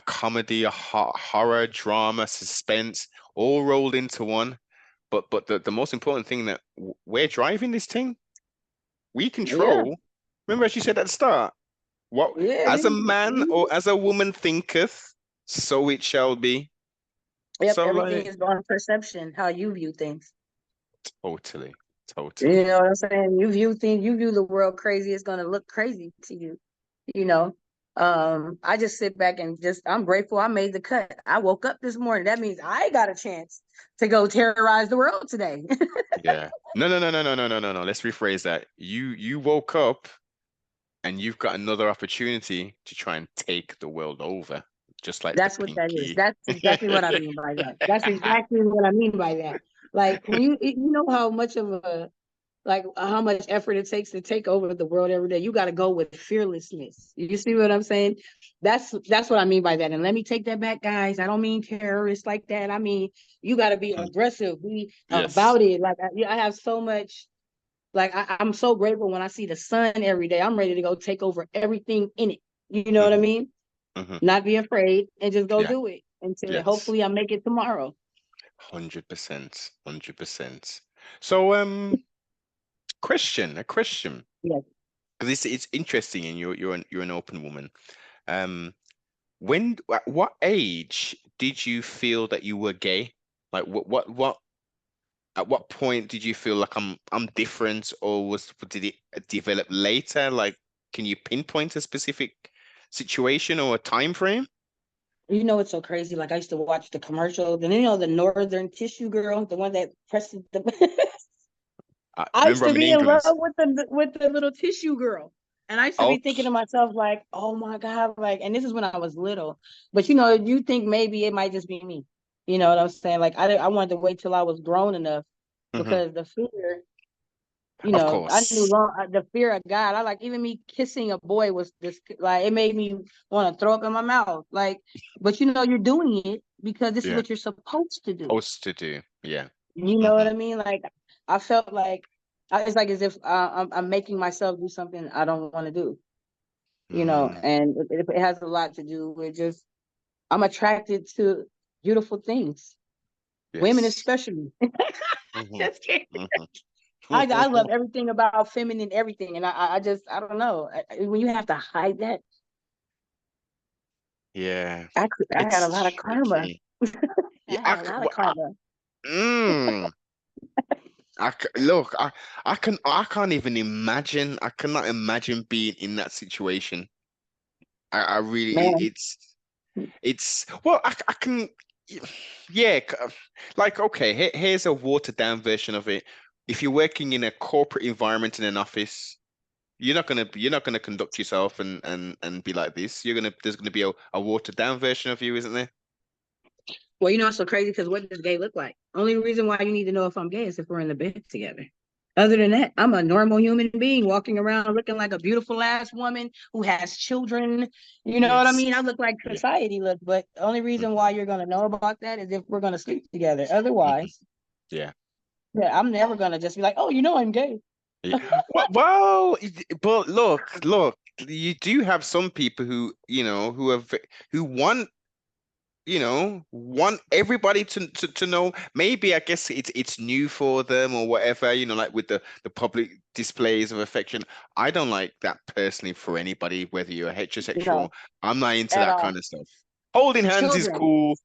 Speaker 1: comedy, a horror, drama, suspense, all rolled into one. But the most important thing that we're driving this thing, we
Speaker 2: Yeah.
Speaker 1: control. Remember, as you said at the start, what
Speaker 2: Yeah.
Speaker 1: as a man or as a woman thinketh, so it shall be.
Speaker 2: Yep.
Speaker 1: So
Speaker 2: Everything
Speaker 1: like,
Speaker 2: is on perception, how you view things.
Speaker 1: totally,
Speaker 2: You
Speaker 1: totally.
Speaker 2: know what I'm saying? You view things, you view the world crazy, it's gonna look crazy to you. You know. I just sit back and just I'm grateful I made the cut. I woke up this morning. That means I got a chance to go terrorize the world today.
Speaker 1: Yeah. No, no, no, no, no, no, no, no, no. Let's rephrase that. You woke up and you've got another opportunity to try and take the world over, just like the
Speaker 2: That's what that is.
Speaker 1: pinky.
Speaker 2: That's exactly what I mean by that. That's exactly what I mean by that. Like when you know how much of a like how much effort it takes to take over the world every day. You got to go with fearlessness. You see what I'm saying? That's what I mean by that. And let me take that back, guys. I don't mean terrorists like that. I mean you got to be aggressive, be
Speaker 1: Yes.
Speaker 2: about it. Like I have so much. Like I'm so grateful when I see the sun every day. I'm ready to go take over everything in it. You know what I
Speaker 1: Hmm.
Speaker 2: mean?
Speaker 1: Hmm.
Speaker 2: Not be afraid and just go
Speaker 1: Yeah.
Speaker 2: do it until
Speaker 1: Yes.
Speaker 2: hopefully I make it tomorrow.
Speaker 1: 100%. 100%. So, a question,
Speaker 2: Yes.
Speaker 1: because it's interesting, and you're an open woman. Um, when at what age did you feel that you were gay? Like what at what point did you feel like I'm different, or did it develop later? Like, can you pinpoint a specific situation or a time frame?
Speaker 2: You know it's so crazy. Like I used to watch the commercials, and the Northern Tissue Girl, the one that presses the.
Speaker 1: I
Speaker 2: I used
Speaker 1: remember
Speaker 2: to
Speaker 1: I'm in
Speaker 2: be in love
Speaker 1: England.
Speaker 2: with the little tissue girl, and I used to be
Speaker 1: Oh,
Speaker 2: thinking to myself like, "Oh my God!" Like, and this is when I was little. But you think maybe it might just be me. You know what I'm saying? Like I wanted to wait till I was grown enough
Speaker 1: mhm.
Speaker 2: because the fear.
Speaker 1: Of
Speaker 2: I knew
Speaker 1: course.
Speaker 2: the fear of God. I like even me kissing a boy was this like it made me want to throw up in my mouth. Like, but you're doing it because this is
Speaker 1: Yeah.
Speaker 2: what you're supposed to do.
Speaker 1: Supposed to do. Yeah.
Speaker 2: You know what
Speaker 1: Hmm.
Speaker 2: I mean? Like, I felt like it's like as if I'm making myself do something I don't want to do.
Speaker 1: Mm,
Speaker 2: And it has a lot to do with just I'm attracted to beautiful things, women
Speaker 1: yes.
Speaker 2: especially.
Speaker 1: Hmm.
Speaker 2: Just kidding.
Speaker 1: Hmm.
Speaker 2: I love everything about feminine everything, and I just I don't know when you have to hide that.
Speaker 1: Yeah.
Speaker 2: I had a
Speaker 1: It's
Speaker 2: lot of karma.
Speaker 1: tricky. Yeah,
Speaker 2: I had a lot of karma.
Speaker 1: mm, look, I can't even imagine. I cannot imagine being in that situation. I really,
Speaker 2: Man,
Speaker 1: it's well, I can, yeah, like okay, here's a watered down version of it. If you're working in a corporate environment in an office, you're not gonna conduct yourself and be like this. There's gonna be a watered down version of you, isn't there?
Speaker 2: well, it's so crazy because what does gay look like? Only reason why you need to know if I'm gay is if we're in the bed together. Other than that, I'm a normal human being walking around looking like a beautiful ass woman who has children. You know what I
Speaker 1: Yes.
Speaker 2: mean? I look like
Speaker 1: Yeah.
Speaker 2: society look, but the only reason
Speaker 1: Hmm.
Speaker 2: why you're gonna know about that is if we're gonna sleep together.
Speaker 1: Hmm.
Speaker 2: Otherwise,
Speaker 1: Yeah.
Speaker 2: yeah, I'm never gonna just be like, oh, I'm gay.
Speaker 1: Yeah. Well, but look, you do have some people who want everybody to know. Maybe I guess it's new for them or whatever, like with the public displays of affection. I don't like that personally for anybody, whether you're heterosexual.
Speaker 2: No,
Speaker 1: I'm not into
Speaker 2: at
Speaker 1: that
Speaker 2: all.
Speaker 1: kind of stuff. Holding hands is
Speaker 2: Children.
Speaker 1: cool.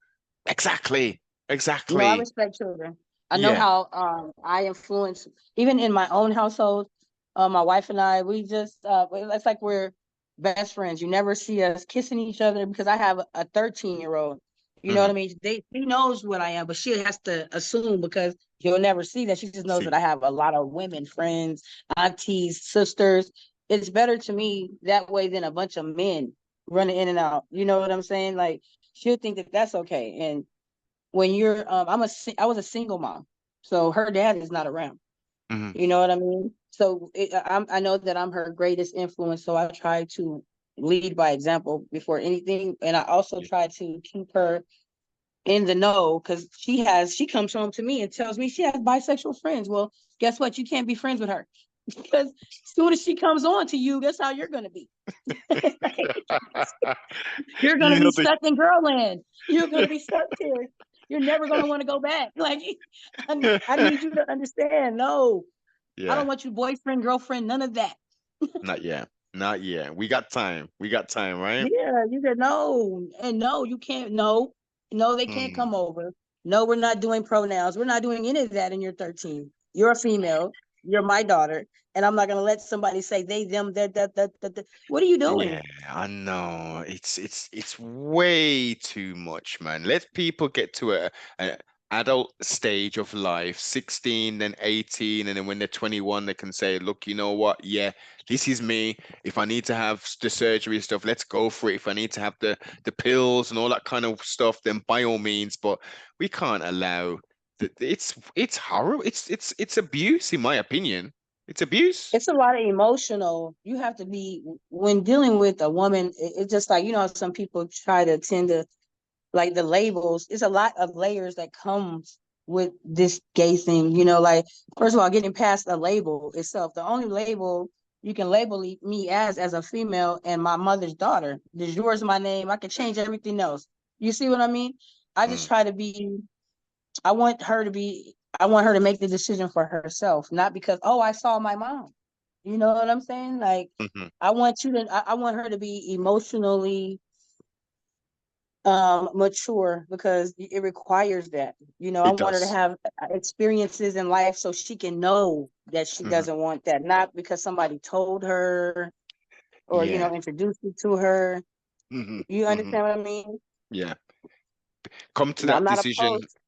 Speaker 1: Exactly.
Speaker 2: I
Speaker 1: Exactly.
Speaker 2: respect children. I know
Speaker 1: Yeah.
Speaker 2: how I influence even in my own household. My wife and I, we just it's like we're best friends. You never see us kissing each other because I have a 13-year-old. You know what
Speaker 1: Hmm.
Speaker 2: I mean? She knows what I am, but she has to assume because you'll never see that. She just knows that
Speaker 1: See.
Speaker 2: I have a lot of women friends, aunties, sisters. It's better to me that way than a bunch of men running in and out. You know what I'm saying? Like she'll think that that's okay. And when you're I was a single mom, so her dad is not around.
Speaker 1: Hmm.
Speaker 2: You know what I mean? So I know that I'm her greatest influence, so I try to lead by example before anything. And I also try to keep her in the know, because she comes home to me and tells me she has bisexual friends. Well, guess what? You can't be friends with her because as soon as she comes on to you, that's how you're gonna be. You're gonna
Speaker 1: You
Speaker 2: be
Speaker 1: know the
Speaker 2: stuck in girl land. You're gonna be stuck there. You're never gonna want to go back. Like I need you to understand. No, I
Speaker 1: yeah.
Speaker 2: don't want you boyfriend, girlfriend, none of that.
Speaker 1: Not yet. Not yet. We got time. We got time, right?
Speaker 2: Yeah, you said no, and no, you can't. No, no, they can't
Speaker 1: Mm.
Speaker 2: come over. No, we're not doing pronouns. We're not doing any of that. And you're 13. You're a female. You're my daughter, and I'm not gonna let somebody say they, them, that. What are you
Speaker 1: Yeah,
Speaker 2: doing?
Speaker 1: I know. It's way too much, man. Let people get to a adult stage of life, 16, then 18, and then when they're 21, they can say, look, you know what? Yeah, this is me. If I need to have the surgery stuff, let's go for it. If I need to have the pills and all that kind of stuff, then by all means. But we can't allow that. It's horrible. It's abuse, in my opinion. It's abuse.
Speaker 2: It's a lot of emotional. You have to be when dealing with a woman. It's just like, some people try to tend to like the labels. It's a lot of layers that comes with this gay thing. Like, first of all, getting past the label itself. The only label you can label me as a female and my mother's daughter. DjouR is my name. I can change everything else. You see what I mean? I just
Speaker 1: Mm,
Speaker 2: try to be. I want her to be. I want her to make the decision for herself, not because, oh, I saw my mom. You know what I'm saying? Like,
Speaker 1: mhm.
Speaker 2: I want her to be emotionally mature, because it requires that. I
Speaker 1: It
Speaker 2: want her to
Speaker 1: does.
Speaker 2: have experiences in life so she can know that she
Speaker 1: Mhm.
Speaker 2: doesn't want that, not because somebody told her or
Speaker 1: Yeah.
Speaker 2: introduced you to her.
Speaker 1: Hmm.
Speaker 2: You
Speaker 1: Hmm.
Speaker 2: understand what I mean?
Speaker 1: Yeah. Come to
Speaker 2: No, I'm
Speaker 1: that
Speaker 2: not
Speaker 1: decision.
Speaker 2: opposed.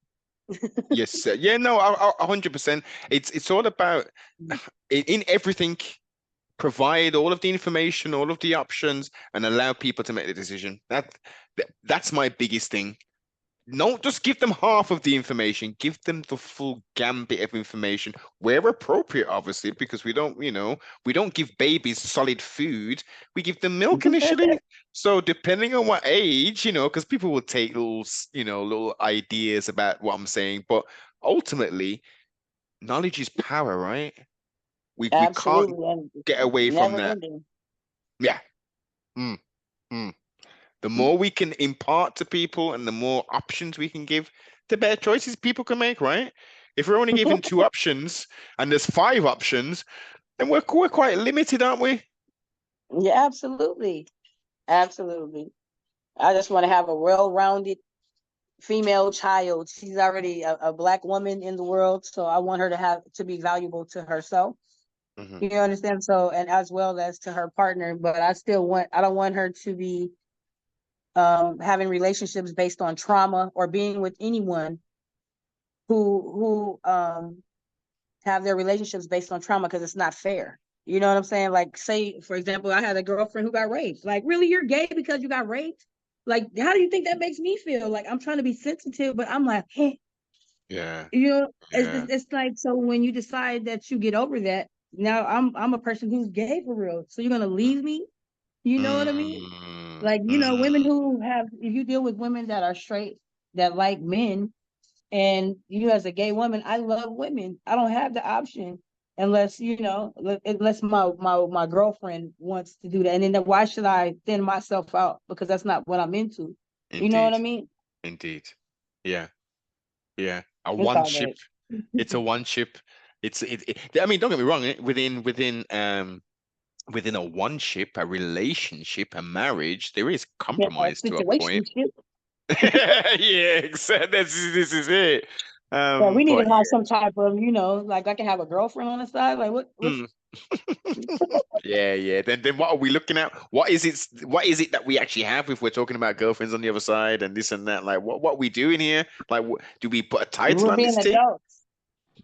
Speaker 1: Yes, sir. Yeah, no, 100%. It's all about in everything, provide all of the information, all of the options, and allow people to make the decision. That's my biggest thing. Don't just give them half of the information, give them the full gambit of information where appropriate, obviously, because we don't give babies solid food. We give them milk initially. So depending on what age, because people will take little ideas about what I'm saying, but ultimately, knowledge is power, right? We can't
Speaker 2: Absolutely, and
Speaker 1: get away from
Speaker 2: never
Speaker 1: that.
Speaker 2: ending.
Speaker 1: Yeah. Mm, mm. The more we can impart to people and the more options we can give, the better choices people can make, right? If we're only given two options and there's five options, then we're quite limited, aren't we?
Speaker 2: Yeah, absolutely, absolutely. I just want to have a well-rounded female child. She's already a black woman in the world, so I want her to be valuable to herself.
Speaker 1: Hmm.
Speaker 2: You understand? So, and as well as to her partner, but I don't want her to be having relationships based on trauma, or being with anyone who have their relationships based on trauma, because it's not fair. You know what I'm saying? Like, say, for example, I had a girlfriend who got raped. Like, really, you're gay because you got raped? Like, how do you think that makes me feel? Like, I'm trying to be sensitive, but I'm like, hey,
Speaker 1: Yeah,
Speaker 2: it's,
Speaker 1: yeah.
Speaker 2: it's like, so when you decide that you get over that, now I'm a person who's gay for real. So you're gonna leave me? You know what I mean?
Speaker 1: Mm,
Speaker 2: Like, women
Speaker 1: mm,
Speaker 2: who have, if you deal with women that are straight, that like men, and you as a gay woman, I love women. I don't have the option unless, unless my girlfriend wants to do that. And then why should I thin myself out? Because that's not what I'm into. You know what
Speaker 1: indeed,
Speaker 2: I mean?
Speaker 1: indeed. Yeah, yeah. A
Speaker 2: It's
Speaker 1: one
Speaker 2: all
Speaker 1: ship.
Speaker 2: good.
Speaker 1: It's a one ship. I mean, don't get me wrong. Within a one ship, a relationship, a marriage, there is
Speaker 2: Yeah, a
Speaker 1: compromise to a point.
Speaker 2: situationship.
Speaker 1: Yeah, exactly. This is it.
Speaker 2: Yeah, we need
Speaker 1: But
Speaker 2: to have some type of, like I can have a girlfriend on the side. Like what's
Speaker 1: mm, yeah, yeah. Then what are we looking at? What is it that we actually have if we're talking about girlfriends on the other side and this and that? Like what are we doing here? Like do we put a title
Speaker 2: we're
Speaker 1: on
Speaker 2: being
Speaker 1: this thing?
Speaker 2: adults.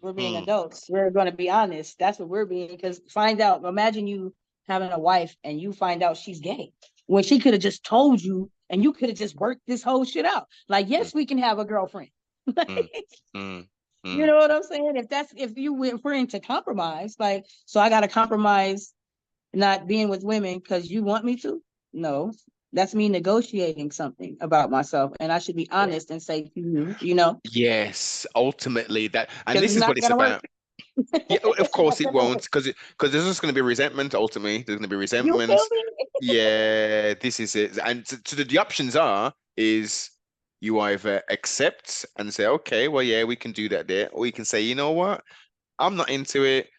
Speaker 2: We're being
Speaker 1: Mm,
Speaker 2: adults. We're going to be honest. That's what we're being. Because find out. Imagine you having a wife and you find out she's gay when she could have just told you, and you could have just worked this whole shit out. Like,
Speaker 1: mm,
Speaker 2: yes, we can have a girlfriend.
Speaker 1: mm, mm,
Speaker 2: You
Speaker 1: mm.
Speaker 2: know what I'm saying? If we're into compromise, like, so I got to compromise not being with women because you want me to. no, that's me negotiating something about myself, and I should be honest and say to you, you know,
Speaker 1: Yes, ultimately that, and
Speaker 2: because
Speaker 1: this
Speaker 2: it's
Speaker 1: is
Speaker 2: not
Speaker 1: what it's
Speaker 2: gonna work.
Speaker 1: about. Yeah, of
Speaker 2: It's not
Speaker 1: course it
Speaker 2: gonna
Speaker 1: won't,
Speaker 2: work.
Speaker 1: because there's just going to be resentment. Ultimately, there's going to be
Speaker 2: You
Speaker 1: resentment.
Speaker 2: feel me?
Speaker 1: Yeah, this is it. And so the options are is you either accept and say, okay, well, yeah, we can do that there, or you can say, you know what, I'm not into it.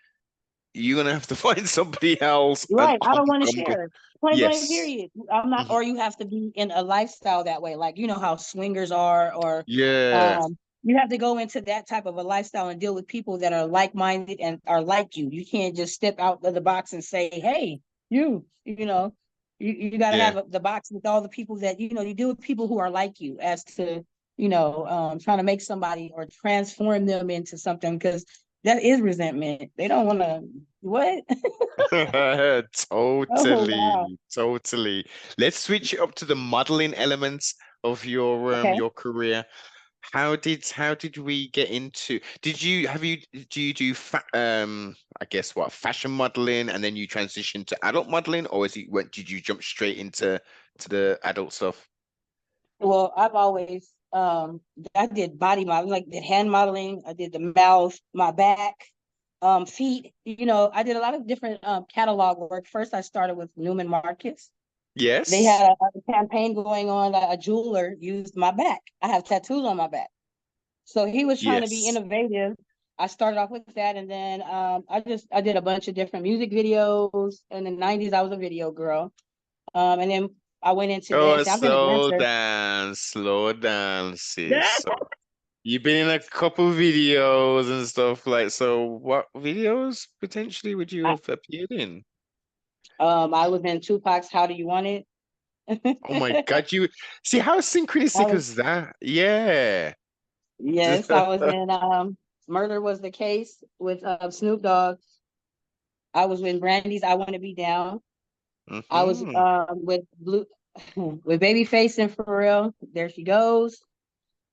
Speaker 1: You're gonna have to find somebody else and
Speaker 2: Right. I don't want to share. Point blank,
Speaker 1: yes.
Speaker 2: period. I'm not,
Speaker 1: Mhm.
Speaker 2: or you have to be in a lifestyle that way. Like, you know how swingers are, or
Speaker 1: Yeah,
Speaker 2: um, you have to go into that type of a lifestyle and deal with people that are like-minded and are like you. You can't just step out of the box and say, hey, you know, you got to
Speaker 1: yeah.
Speaker 2: have the box with all the people that, you know, you deal with people who are like you as to, trying to make somebody or transform them into something, because that is resentment. They don't want to, what? Oh, wow.
Speaker 1: Totally, totally. Let's switch it up to the modeling elements of
Speaker 2: Okay.
Speaker 1: your career. How did we get into, did you have you do you do I guess what, fashion modeling, and then you transition to adult modeling, or did you jump straight into the adult stuff?
Speaker 2: Well, I've always I did body modeling, like did hand modeling, I did the mouth, my back, feet, I did a lot of different catalog work. First I started with Neiman Marcus. They
Speaker 1: Yes.
Speaker 2: had a campaign going on, a jeweler used my back. I have tattoos on my back. So he was trying to be
Speaker 1: Yes.
Speaker 2: innovative. I started off with that, and then I did a bunch of different music videos. In the 90s, I was a video girl. And then I went into
Speaker 1: Oh,
Speaker 2: dancing. I've been a
Speaker 1: slow
Speaker 2: dancer.
Speaker 1: down, slow down, sis. So you've been in a couple videos and stuff like, so what videos potentially would you
Speaker 2: I,
Speaker 1: have appeared in?
Speaker 2: I was in Tupac's "How Do You Want It."
Speaker 1: Oh my God, you see how
Speaker 2: I
Speaker 1: synchronistic
Speaker 2: was
Speaker 1: was that? Yeah.
Speaker 2: Yes, I was in "Murder Was the Case" with Snoop Dogg. I was in Brandy's "I Want to Be Down." I was
Speaker 1: Hmm.
Speaker 2: with Blue with Babyface and Pharrell. There she goes.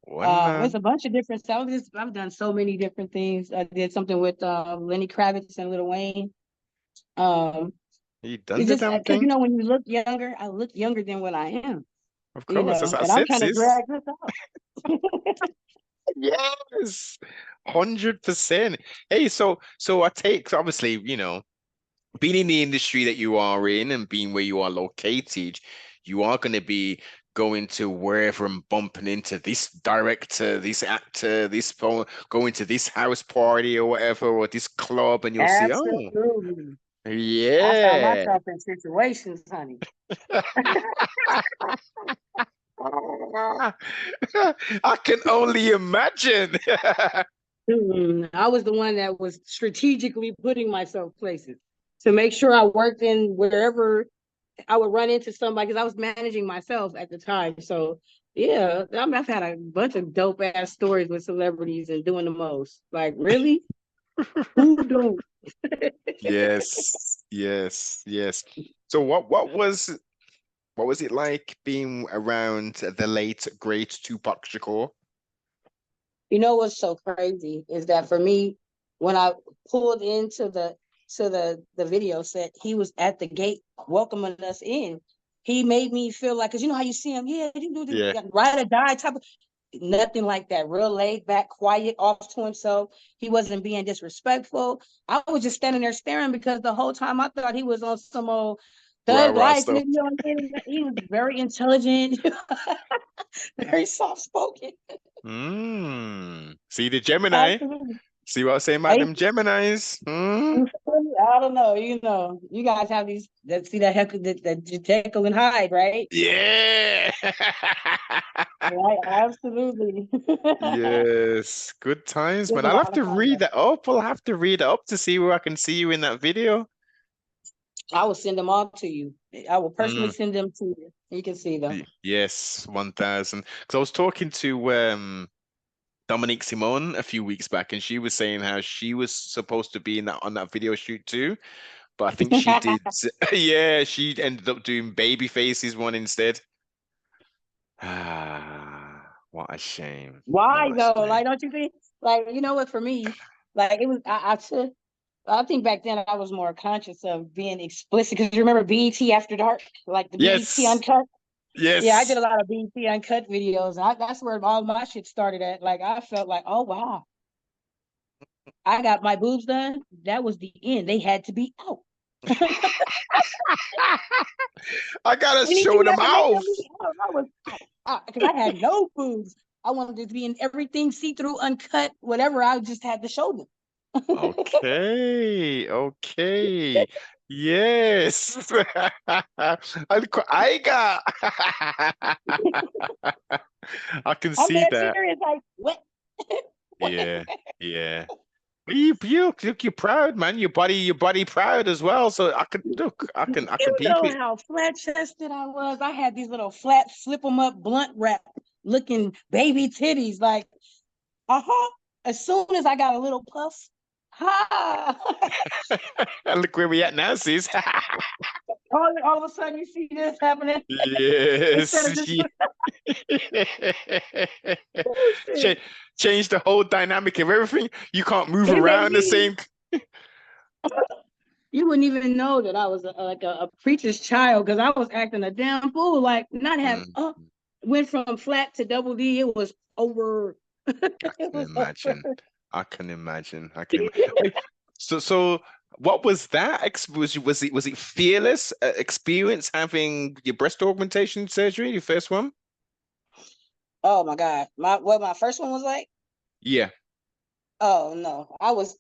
Speaker 1: One
Speaker 2: It's
Speaker 1: man.
Speaker 2: a bunch of different stuff. I've done so many different things. I did something with Lenny Kravitz and Lil Wayne. Um,
Speaker 1: You done
Speaker 2: it's
Speaker 1: the
Speaker 2: just
Speaker 1: damn
Speaker 2: because
Speaker 1: thing.
Speaker 2: when you look younger, I look younger than what I am.
Speaker 1: Of course, that's what I
Speaker 2: And I'm
Speaker 1: said,
Speaker 2: trying to
Speaker 1: sis.
Speaker 2: drag this out.
Speaker 1: Yes. 100%. Hey, so I take, so obviously, being in the industry that you are in and being where you are located, you are going to be going to wherever and bumping into this director, this actor, going to this house party or whatever, or this club, and you'll see, oh,
Speaker 2: Absolutely. I found
Speaker 1: yeah.
Speaker 2: myself in situations, honey.
Speaker 1: I can only imagine.
Speaker 2: I was the one that was strategically putting myself places to make sure I worked in wherever I would run into somebody, because I was managing myself at the time. So yeah, I've had a bunch of dope ass stories with celebrities and doing the most. Like, really? Who don't?
Speaker 1: Yes, yes, yes. So what was it like being around the late great Tupac Shakur?
Speaker 2: You know what's so crazy is that for me, when I pulled into the video set, he was at the gate welcoming us in. He made me feel like, because you know how you see him, yeah, you do
Speaker 1: Yeah.
Speaker 2: the ride or die type of, nothing like that. Real laid back, quiet, off to himself. He wasn't being disrespectful. I was just standing there staring because the whole time I thought he was on some old
Speaker 1: Rah
Speaker 2: thug
Speaker 1: rah
Speaker 2: life.
Speaker 1: stuff.
Speaker 2: He was very intelligent, very soft spoken.
Speaker 1: See the Gemini?
Speaker 2: Absolutely.
Speaker 1: See what I'm saying about
Speaker 2: I,
Speaker 1: them Geminis? Hmm?
Speaker 2: I don't know. You guys have these that see that heck that Jekyll and Hyde, right?
Speaker 1: Yeah.
Speaker 2: Right, absolutely.
Speaker 1: Yes. Good times,
Speaker 2: There's
Speaker 1: man.
Speaker 2: a
Speaker 1: I'll
Speaker 2: lot
Speaker 1: have
Speaker 2: of
Speaker 1: to
Speaker 2: fun
Speaker 1: read
Speaker 2: there.
Speaker 1: that up. I'll have to read it up to see where I can see you in that video.
Speaker 2: I will send them all to you. I will personally
Speaker 1: Mm.
Speaker 2: send them to you. You can see them.
Speaker 1: Yes, 1000. Because I was talking to Dominique Simone a few weeks back, and she was saying how she was supposed to be in that on that video shoot too, but I think she did. Yeah, she ended up doing baby faces one instead. Ah, what a shame.
Speaker 2: Why
Speaker 1: What a
Speaker 2: though?
Speaker 1: shame.
Speaker 2: Like, don't you think? Like, you know what? For me, like it was. I took. I think back then I was more conscious of being explicit because you remember BET After Dark, like the BET
Speaker 1: Yes.
Speaker 2: Uncut. Yeah, I did
Speaker 1: Yes.
Speaker 2: a lot of BET Uncut videos. That's where all my shit started at. Like I felt like, oh wow, I got my boobs done. That was the end. They had to be out.
Speaker 1: I gotta show
Speaker 2: Anything that
Speaker 1: them
Speaker 2: would make
Speaker 1: out.
Speaker 2: them be out, I was out because I had no boobs. I wanted it to be in everything see through, uncut, whatever. I just had to show them.
Speaker 1: Okay, okay. Yes. I got I can
Speaker 2: I'm
Speaker 1: see
Speaker 2: that
Speaker 1: that.
Speaker 2: serious. Like what? What?
Speaker 1: Yeah, yeah. Look, you're proud, man. Your body proud as well. So I could look, I can
Speaker 2: You
Speaker 1: peep
Speaker 2: know
Speaker 1: it.
Speaker 2: how flat chested I was. I had these little flat, flip them up, blunt wrap looking baby titties. Like, As soon as I got a little puff, ha!
Speaker 1: Look where we at now, sis.
Speaker 2: all of a sudden you see this happening instead of
Speaker 1: Yes.
Speaker 2: just oh
Speaker 1: Cha-
Speaker 2: shit.
Speaker 1: Change the whole dynamic of everything. You can't move
Speaker 2: It made
Speaker 1: around the
Speaker 2: me.
Speaker 1: same.
Speaker 2: You wouldn't even know that I was like a preacher's child because I was acting a damn fool. Like not have
Speaker 1: Mm,
Speaker 2: went from flat to double D. It was over.
Speaker 1: I
Speaker 2: It
Speaker 1: can
Speaker 2: was over.
Speaker 1: imagine. I can imagine. I can imagine. Wait, so what was that? Was it fearless experience having your breast augmentation surgery, your first one?
Speaker 2: Oh my god, my first one was like.
Speaker 1: Yeah.
Speaker 2: Oh no, I was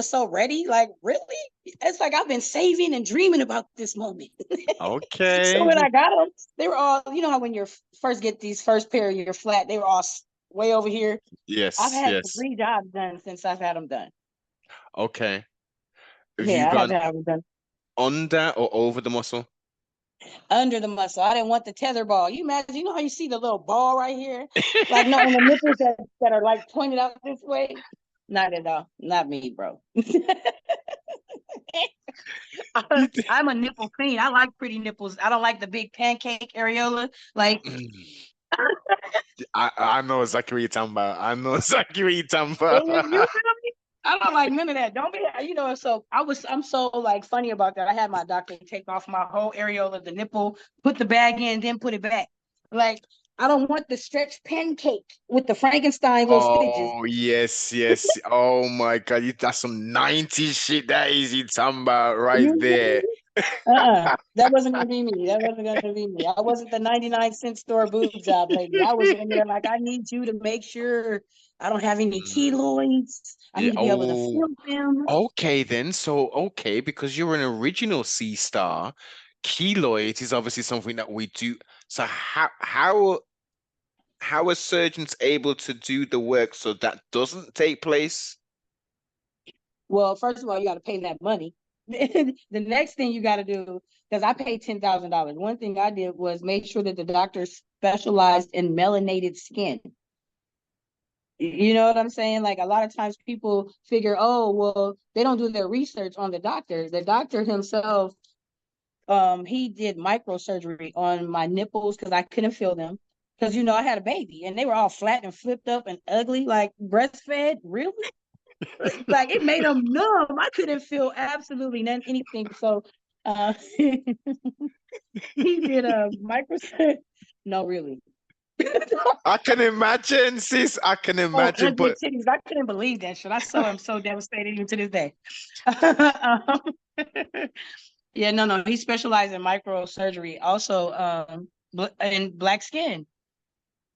Speaker 2: so ready. Like really, it's like I've been saving and dreaming about this moment. So
Speaker 1: Okay.
Speaker 2: when I got them, they were all. You know how when you first get these first pair, you're flat. They were all way over here. I've
Speaker 1: Yes,
Speaker 2: had
Speaker 1: yes.
Speaker 2: 3 jobs done since I've had them done.
Speaker 1: Okay. Have you
Speaker 2: Yeah, I had
Speaker 1: gone
Speaker 2: to have them done
Speaker 1: under or over the muscle?
Speaker 2: under the muscle. I didn't want the tether ball. You imagine? You know how you see the little ball right here, like no, on the nipples that are like pointed out this way. Not at all. Not me, bro.
Speaker 1: You
Speaker 2: I'm a nipple queen. I like pretty nipples. I don't like the big pancake areola. Like
Speaker 1: I know exactly what you're talking about. I know exactly what you're talking
Speaker 2: you
Speaker 1: about.
Speaker 2: feel me? I don't like none of that. Don't be, so I'm so like funny about that. I had my doctor take off my whole areola, the nipple, put the bag in, then put it back. Like I don't want the stretch pancake with the Frankenstein little stitches.
Speaker 1: Oh, yes, yes. Oh my God, that's some 90s shit that is you talking about right
Speaker 2: You feel
Speaker 1: there.
Speaker 2: me? That wasn't gonna be me. That wasn't gonna be me. I wasn't the 99-cent store boob job lady. I was in there like I need you to make sure I don't have any
Speaker 1: Mm,
Speaker 2: keloids. I
Speaker 1: yeah.
Speaker 2: need to be able to
Speaker 1: Oh,
Speaker 2: feel them.
Speaker 1: okay then. So, okay, because you're an original C star, keloid is obviously something that we do. So how are surgeons able to do the work so that doesn't take place?
Speaker 2: Well, first of all, you got to pay that money. The next thing you got to do, because I paid $10,000. One thing I did was make sure that the doctor specialized in melanated skin. You know what I'm saying? Like a lot of times people figure, oh, well, they don't do their research on the doctor. The doctor himself, he did microsurgery on my nipples because I couldn't feel them. Because I had a baby and they were all flat and flipped up and ugly, like breastfed. Really? Like it made them numb. I couldn't feel absolutely anything. So he did a microsurgery. No, really.
Speaker 1: I can imagine, sis. I can
Speaker 2: Oh,
Speaker 1: imagine,
Speaker 2: ugly
Speaker 1: but
Speaker 2: titties. I couldn't believe that shit. I saw him so devastated even to this day. um, yeah, no. He specialized in microsurgery, also in black skin.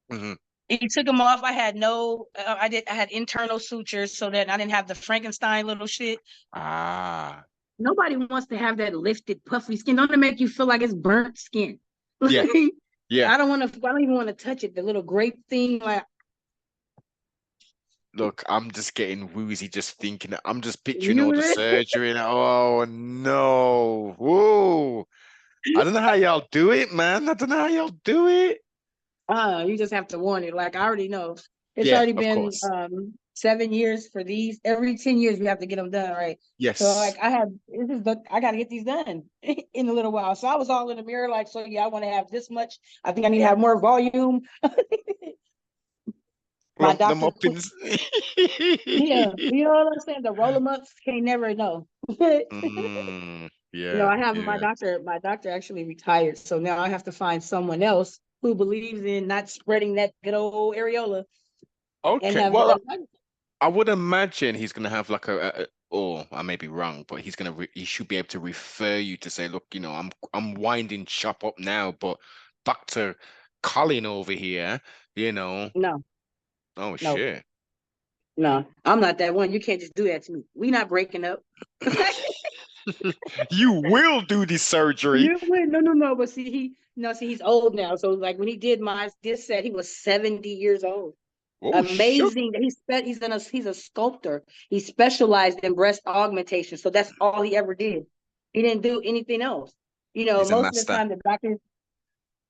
Speaker 1: Mhm.
Speaker 2: He took them off. I had no, I had internal sutures so that I didn't have the Frankenstein little shit.
Speaker 1: Ah,
Speaker 2: Nobody wants to have that lifted, puffy skin. Don't it make you feel like it's burnt skin?
Speaker 1: yeah,
Speaker 2: Like,
Speaker 1: yeah.
Speaker 2: I don't want to. I don't even want to touch it. The little grape thing, like
Speaker 1: Look, I'm just getting woozy just thinking. I'm just picturing all the
Speaker 2: you.
Speaker 1: surgery and oh no. Whoa. I don't know how y'all do it, man. I don't know how y'all do it.
Speaker 2: You just have to warn it. Like I already know. It's
Speaker 1: Yeah,
Speaker 2: already
Speaker 1: of
Speaker 2: been
Speaker 1: course.
Speaker 2: 7 years for these. Every 10 years we have to get them done, right? So
Speaker 1: Yes.
Speaker 2: like I got to get these done in a little while. So I was all in the mirror, like, so yeah, I want to have this much. I think I need to have more volume. My
Speaker 1: Lump them
Speaker 2: doctor
Speaker 1: up
Speaker 2: put
Speaker 1: in.
Speaker 2: Yeah, you know what I'm saying? The roll them ups can't never know.
Speaker 1: Yeah,
Speaker 2: I have
Speaker 1: yeah.
Speaker 2: my doctor actually retired, so now I have to find someone else who believes in not spreading that good old areola and
Speaker 1: Okay.
Speaker 2: have
Speaker 1: Well, I would imagine he's gonna have like or I may be wrong, but he's gonna he should be able to refer you to say, look, I'm winding shop up now, but back to Colin over here, you know.
Speaker 2: no,
Speaker 1: Oh
Speaker 2: no,
Speaker 1: shit.
Speaker 2: no. I'm not that one. You can't just do that to me. We not breaking up.
Speaker 1: You will do this surgery.
Speaker 2: You would no, no, no. But see, he's old now. So like when he did my this set, he was 70 years old.
Speaker 1: Oh shit.
Speaker 2: Amazing. He's a sculptor. He specialized in breast augmentation. So that's all he ever did. He didn't do anything else.
Speaker 1: He's a
Speaker 2: Most of the
Speaker 1: master.
Speaker 2: time the doctors.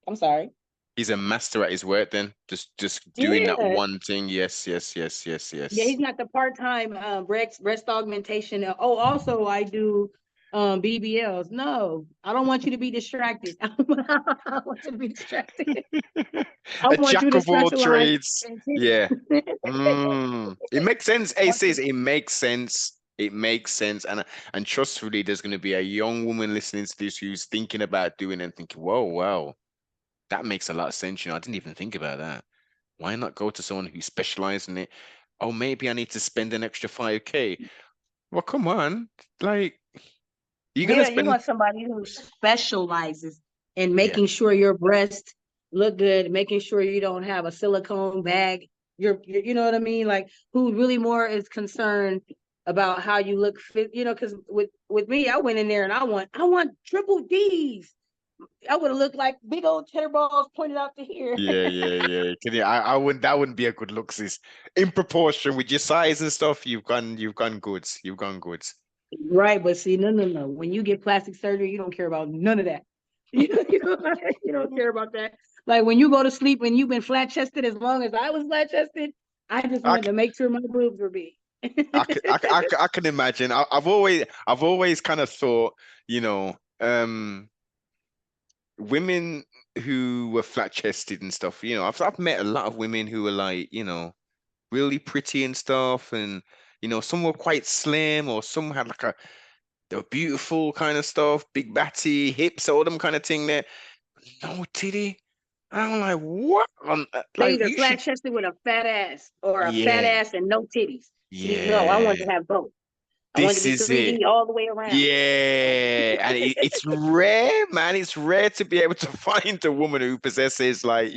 Speaker 2: I'm sorry.
Speaker 1: He's a master at his work then. Just doing that
Speaker 2: Yeah,
Speaker 1: one thing. Yes, yes, yes, yes,
Speaker 2: yeah.
Speaker 1: yes.
Speaker 2: He's not the part time breast augmentation. Oh, also I do BBLs. No, I don't want you to be distracted. I don't want you to be distracted. I
Speaker 1: A
Speaker 2: want you
Speaker 1: jack
Speaker 2: to
Speaker 1: of all
Speaker 2: specialize
Speaker 1: trades.
Speaker 2: in
Speaker 1: Yeah.
Speaker 2: titties.
Speaker 1: It makes sense. It
Speaker 2: Want
Speaker 1: says
Speaker 2: you-
Speaker 1: it makes sense. It makes sense. And trustfully, there's going to be a young woman listening to this who's thinking about doing it and thinking, whoa, wow, that makes a lot of sense. I didn't even think about that. Why not go to someone who specializes in it? Oh, maybe I need to spend an extra 5K. Well, come on. Like, you're gonna
Speaker 2: Yeah, you
Speaker 1: spend
Speaker 2: want somebody who specializes in
Speaker 1: yeah,
Speaker 2: making sure your breasts look good, making sure you don't have a silicone bag. You know what I mean? Like who really more is concerned about how you look fit, because with me, I went in there and I want triple D's. I would have looked like big old cheddar balls pointed out to here.
Speaker 1: yeah. Can you, I wouldn't that wouldn't be a good look, sis. In proportion with your size and stuff, you've gone goods. You've gone goods.
Speaker 2: Right, but see, no, no, no. When you get plastic surgery, you don't care about none of that. You don't care about that. Like when you go to sleep and you've been flat chested as long as I was flat chested, I just
Speaker 1: I,
Speaker 2: wanted to make sure my boobs were big.
Speaker 1: I can imagine. I've always kind of thought, you know, women who were flat chested and stuff. I've met a lot of women who were like, really pretty and stuff, and some were quite slim, or some had like they were beautiful kind of stuff, big batty hips, all them kind of thing there. No titty. I'm like, what?
Speaker 2: They
Speaker 1: Like
Speaker 2: either
Speaker 1: you should.
Speaker 2: flat chested with a fat ass or a fat
Speaker 1: Yeah,
Speaker 2: ass and no titties. See, no, I wanted
Speaker 1: yeah.
Speaker 2: to have both. I wanted to
Speaker 1: This
Speaker 2: be
Speaker 1: is it.
Speaker 2: 3D all the way around.
Speaker 1: Yeah, and it's rare, man. It's rare to be able to find a woman who possesses, like,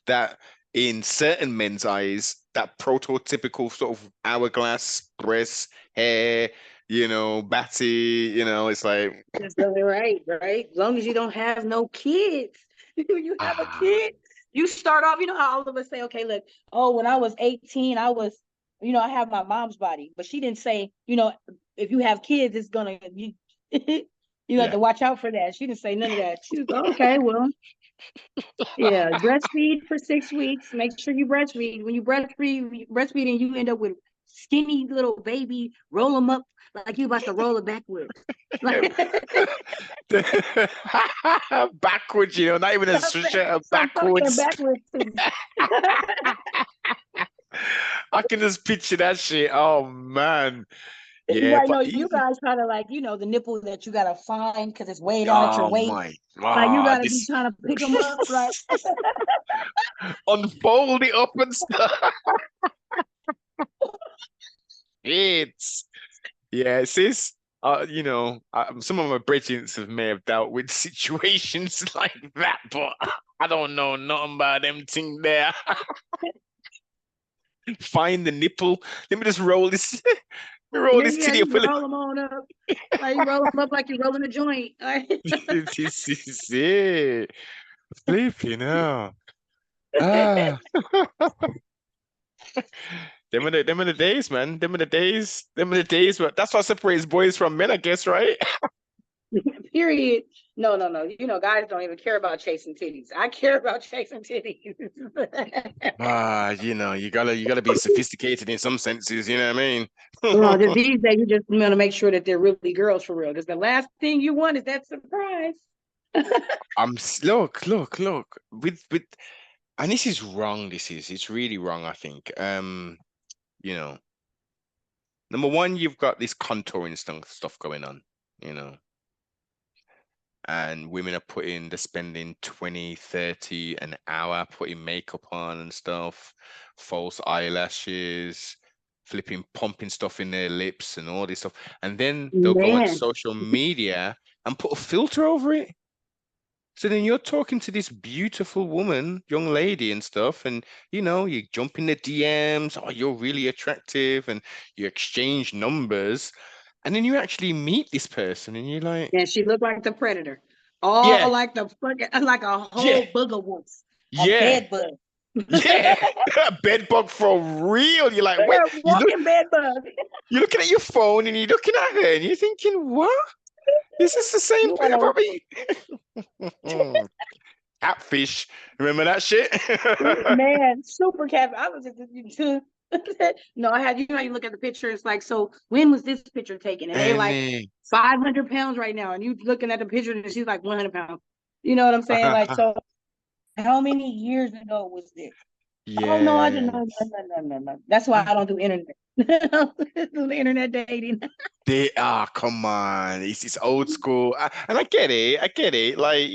Speaker 1: that in certain men's eyes, that prototypical sort of hourglass breast, hair, batty, it's like,
Speaker 2: That's really right, right? As long as you don't have no kids. When you have a
Speaker 1: ah,
Speaker 2: kid, you start off, how all of us say, okay, look, oh, when I was 18, I have my mom's body. But she didn't say, if you have kids, it's gonna you have
Speaker 1: yeah.
Speaker 2: to watch out for that. She didn't say none of that. She was okay, well, yeah, breastfeed for 6 weeks. Make sure you breastfeed. When you breastfeed and you end up with skinny little baby, roll them up like you about to roll it backwards. Like
Speaker 1: Backwards, not even a shirt,
Speaker 2: some fucking
Speaker 1: backwards.
Speaker 2: backwards titties.
Speaker 1: I can just picture that shit. Oh man. Yeah,
Speaker 2: Right,
Speaker 1: but
Speaker 2: no, you guys kind of like, the nipple that you gotta find because it's way down at your
Speaker 1: oh
Speaker 2: waist.
Speaker 1: my,
Speaker 2: Like you gotta be
Speaker 1: this
Speaker 2: trying to pick them up, like
Speaker 1: unfold it up and stuff. It's yeah, sis. Some of my brethren may have dealt with situations like that, but I don't know nothing about them thing there. Find the nipple. Let me just roll this. Roll this
Speaker 2: yeah,
Speaker 1: titty
Speaker 2: you
Speaker 1: up a little.
Speaker 2: roll them on up. Like you roll them up like you're rolling a joint.
Speaker 1: This is it. Sleepy now. Ah. Them are the days, man. Them are the days. Them are the days. But that's what separates boys from men, I guess, right?
Speaker 2: Period. No, no, no. Guys don't even care about chasing titties. I care about chasing titties.
Speaker 1: You gotta be sophisticated in some senses, you know what I mean?
Speaker 2: Well, these days you just want to make sure that they're really girls for real. Because the last thing you want is that surprise.
Speaker 1: Look. And this is wrong. It's really wrong, I think. You know, Number one, you've got this contouring stuff going on, you know, and women are they're spending 20, 30 an hour putting makeup on and stuff, false eyelashes, flipping, pumping stuff in their lips and all this stuff. And then they'll go on
Speaker 2: Man,
Speaker 1: social media and put a filter over it. So then you're talking to this beautiful woman, young lady and stuff, and you jump in the DMs, oh, you're really attractive, and you exchange numbers, and then you actually meet this person and you're like,
Speaker 2: and she looked like the predator,
Speaker 1: yeah,
Speaker 2: all like the fucking like a
Speaker 1: yeah,
Speaker 2: whole booger wolf, a
Speaker 1: yeah,
Speaker 2: bed bug.
Speaker 1: yeah. A bed bug for real. You're like, wait,
Speaker 2: Yeah, walking bed bug.
Speaker 1: you're looking at your phone and you're looking at her and you're thinking, what? Is this the same
Speaker 2: You
Speaker 1: thing?
Speaker 2: want
Speaker 1: Probably. Catfish. Remember that shit?
Speaker 2: man, super cat. I was just no, I had, you know, you look at the picture, it's like, so when was this picture taken? And they like
Speaker 1: Any.
Speaker 2: 500 pounds right now, and you looking at the picture and she's like 100 pounds. You know what I'm saying? Like, so how many years ago was this? Oh no, I didn't know.
Speaker 1: Yes.
Speaker 2: No. That's why I don't do internet. Do the internet dating.
Speaker 1: Come on. It's old school. And I get it. I get it. Like,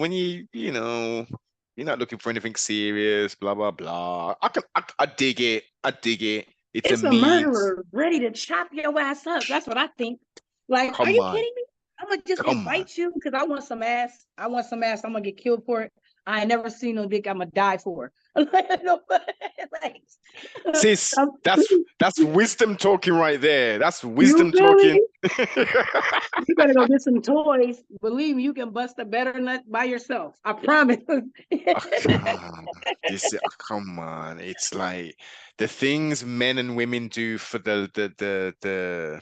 Speaker 1: when you're not looking for anything serious, blah, blah, blah. I dig it. I dig it. It's a
Speaker 2: It's a
Speaker 1: means.
Speaker 2: murderer ready to chop your ass up. That's what I think. Like, are
Speaker 1: Come
Speaker 2: you
Speaker 1: on.
Speaker 2: kidding me? I'm gonna just
Speaker 1: Come on.
Speaker 2: invite you because I want some ass. I want some ass. I'm gonna get killed for it. I ain't never seen no dick I'm gonna die for. Like,
Speaker 1: Sis,
Speaker 2: I'm-
Speaker 1: that's wisdom talking right there. That's
Speaker 2: you
Speaker 1: wisdom
Speaker 2: feel
Speaker 1: talking.
Speaker 2: me? You better go get some toys. Believe me, you can bust a better nut by yourself. I promise.
Speaker 1: Come on. It's like the things men and women do for the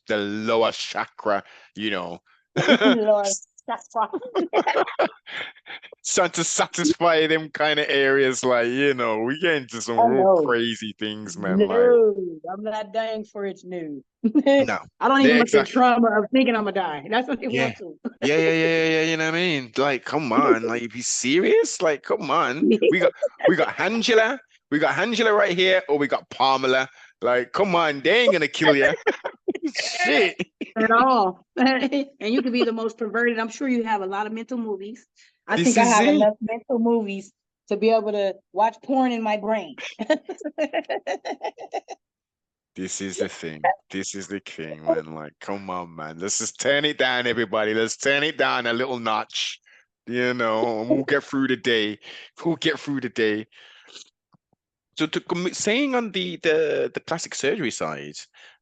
Speaker 1: lower chakra, you know.
Speaker 2: Lord, that's why.
Speaker 1: Trying to satisfy them kind of areas, like, we get into some
Speaker 2: I
Speaker 1: real
Speaker 2: know.
Speaker 1: crazy things, man. Like,
Speaker 2: No, I'm not dying for its new.
Speaker 1: no.
Speaker 2: I don't even
Speaker 1: Yeah,
Speaker 2: want the
Speaker 1: exactly.
Speaker 2: trauma of thinking I'm gonna die. That's what they
Speaker 1: Yeah.
Speaker 2: want to.
Speaker 1: Yeah. You know what I mean? Like, come on. Like, if you serious, like, come on. We got Angela. We got Angela right here, or we got Pamela. Like, come on, they ain't gonna kill you. Shit.
Speaker 2: At all. And you could be the most perverted. I'm sure you have a lot of mental movies. I
Speaker 1: This
Speaker 2: think I
Speaker 1: is
Speaker 2: have
Speaker 1: it.
Speaker 2: enough mental movies to be able to watch porn in my brain.
Speaker 1: This is the thing. This is the thing, man. Like, come on, man. Let's just turn it down, everybody. Let's turn it down a little notch. And we'll get through the day. We'll get through the day. So, saying on the plastic surgery side,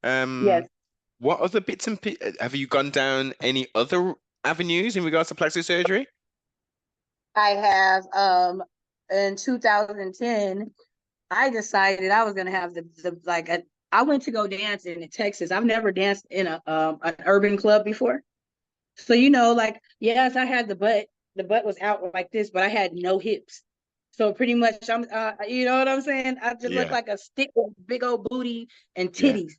Speaker 2: Yes,
Speaker 1: what other bits and have you gone down any other avenues in regards to plastic surgery?
Speaker 2: I have. In 2010, I decided I was gonna have I went to go dance in Texas. I've never danced in an urban club before. So like, yes, I had the butt. The butt was out like this, but I had no hips. So pretty much you know what I'm saying? I just look
Speaker 1: Yeah,
Speaker 2: like a stick with big old booty and
Speaker 1: yeah,
Speaker 2: titties.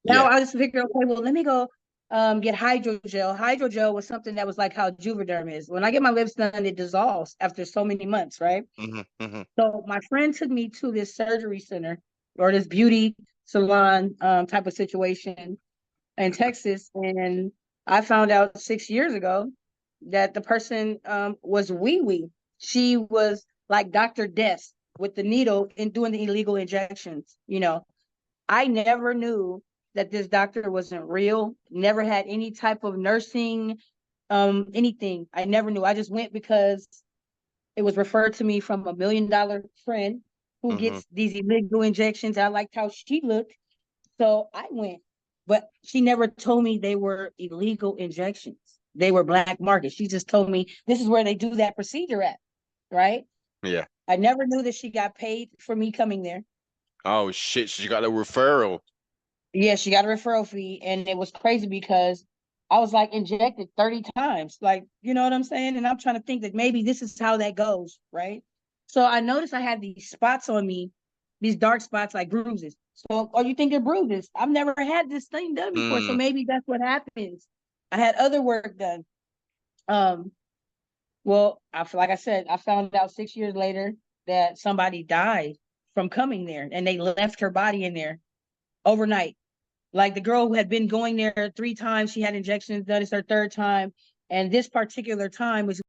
Speaker 2: Now
Speaker 1: yeah.
Speaker 2: I just figured, okay, well, let me go get hydrogel. Hydrogel was something that was like how Juvederm is. When I get my lips done, it dissolves after so many months, right?
Speaker 1: Hmm.
Speaker 2: So my friend took me to this surgery center or this beauty salon type of situation in Texas, and I found out 6 years ago that the person was Wee Wee. She was like Dr. Death with the needle and doing the illegal injections. I never knew that this doctor wasn't real. Never had any type of nursing, anything. I never knew. I just went because it was referred to me from $1 million friend who
Speaker 1: Hmm.
Speaker 2: gets these illegal injections. I liked how she looked. So I went, but she never told me they were illegal injections. They were black market. She just told me this is where they do that procedure at, right?
Speaker 1: Yeah.
Speaker 2: I never knew that she got paid for me coming there.
Speaker 1: Oh shit! So you got a referral.
Speaker 2: Yeah, she got a referral fee, and it was crazy because I was like injected 30 times. Like, you know what I'm saying? And I'm trying to think that maybe this is how that goes, right? So I noticed I had these spots on me, these dark spots like bruises. So, or you think they're bruises? I've never had this thing done before, so
Speaker 1: Mm,
Speaker 2: maybe that's what happens. I had other work done. Um, well, like I said, I found out 6 years later that somebody died from coming there, and they left her body in there overnight. Like the girl who had been going there 3 times, she had injections done. It's her third time, and this particular time was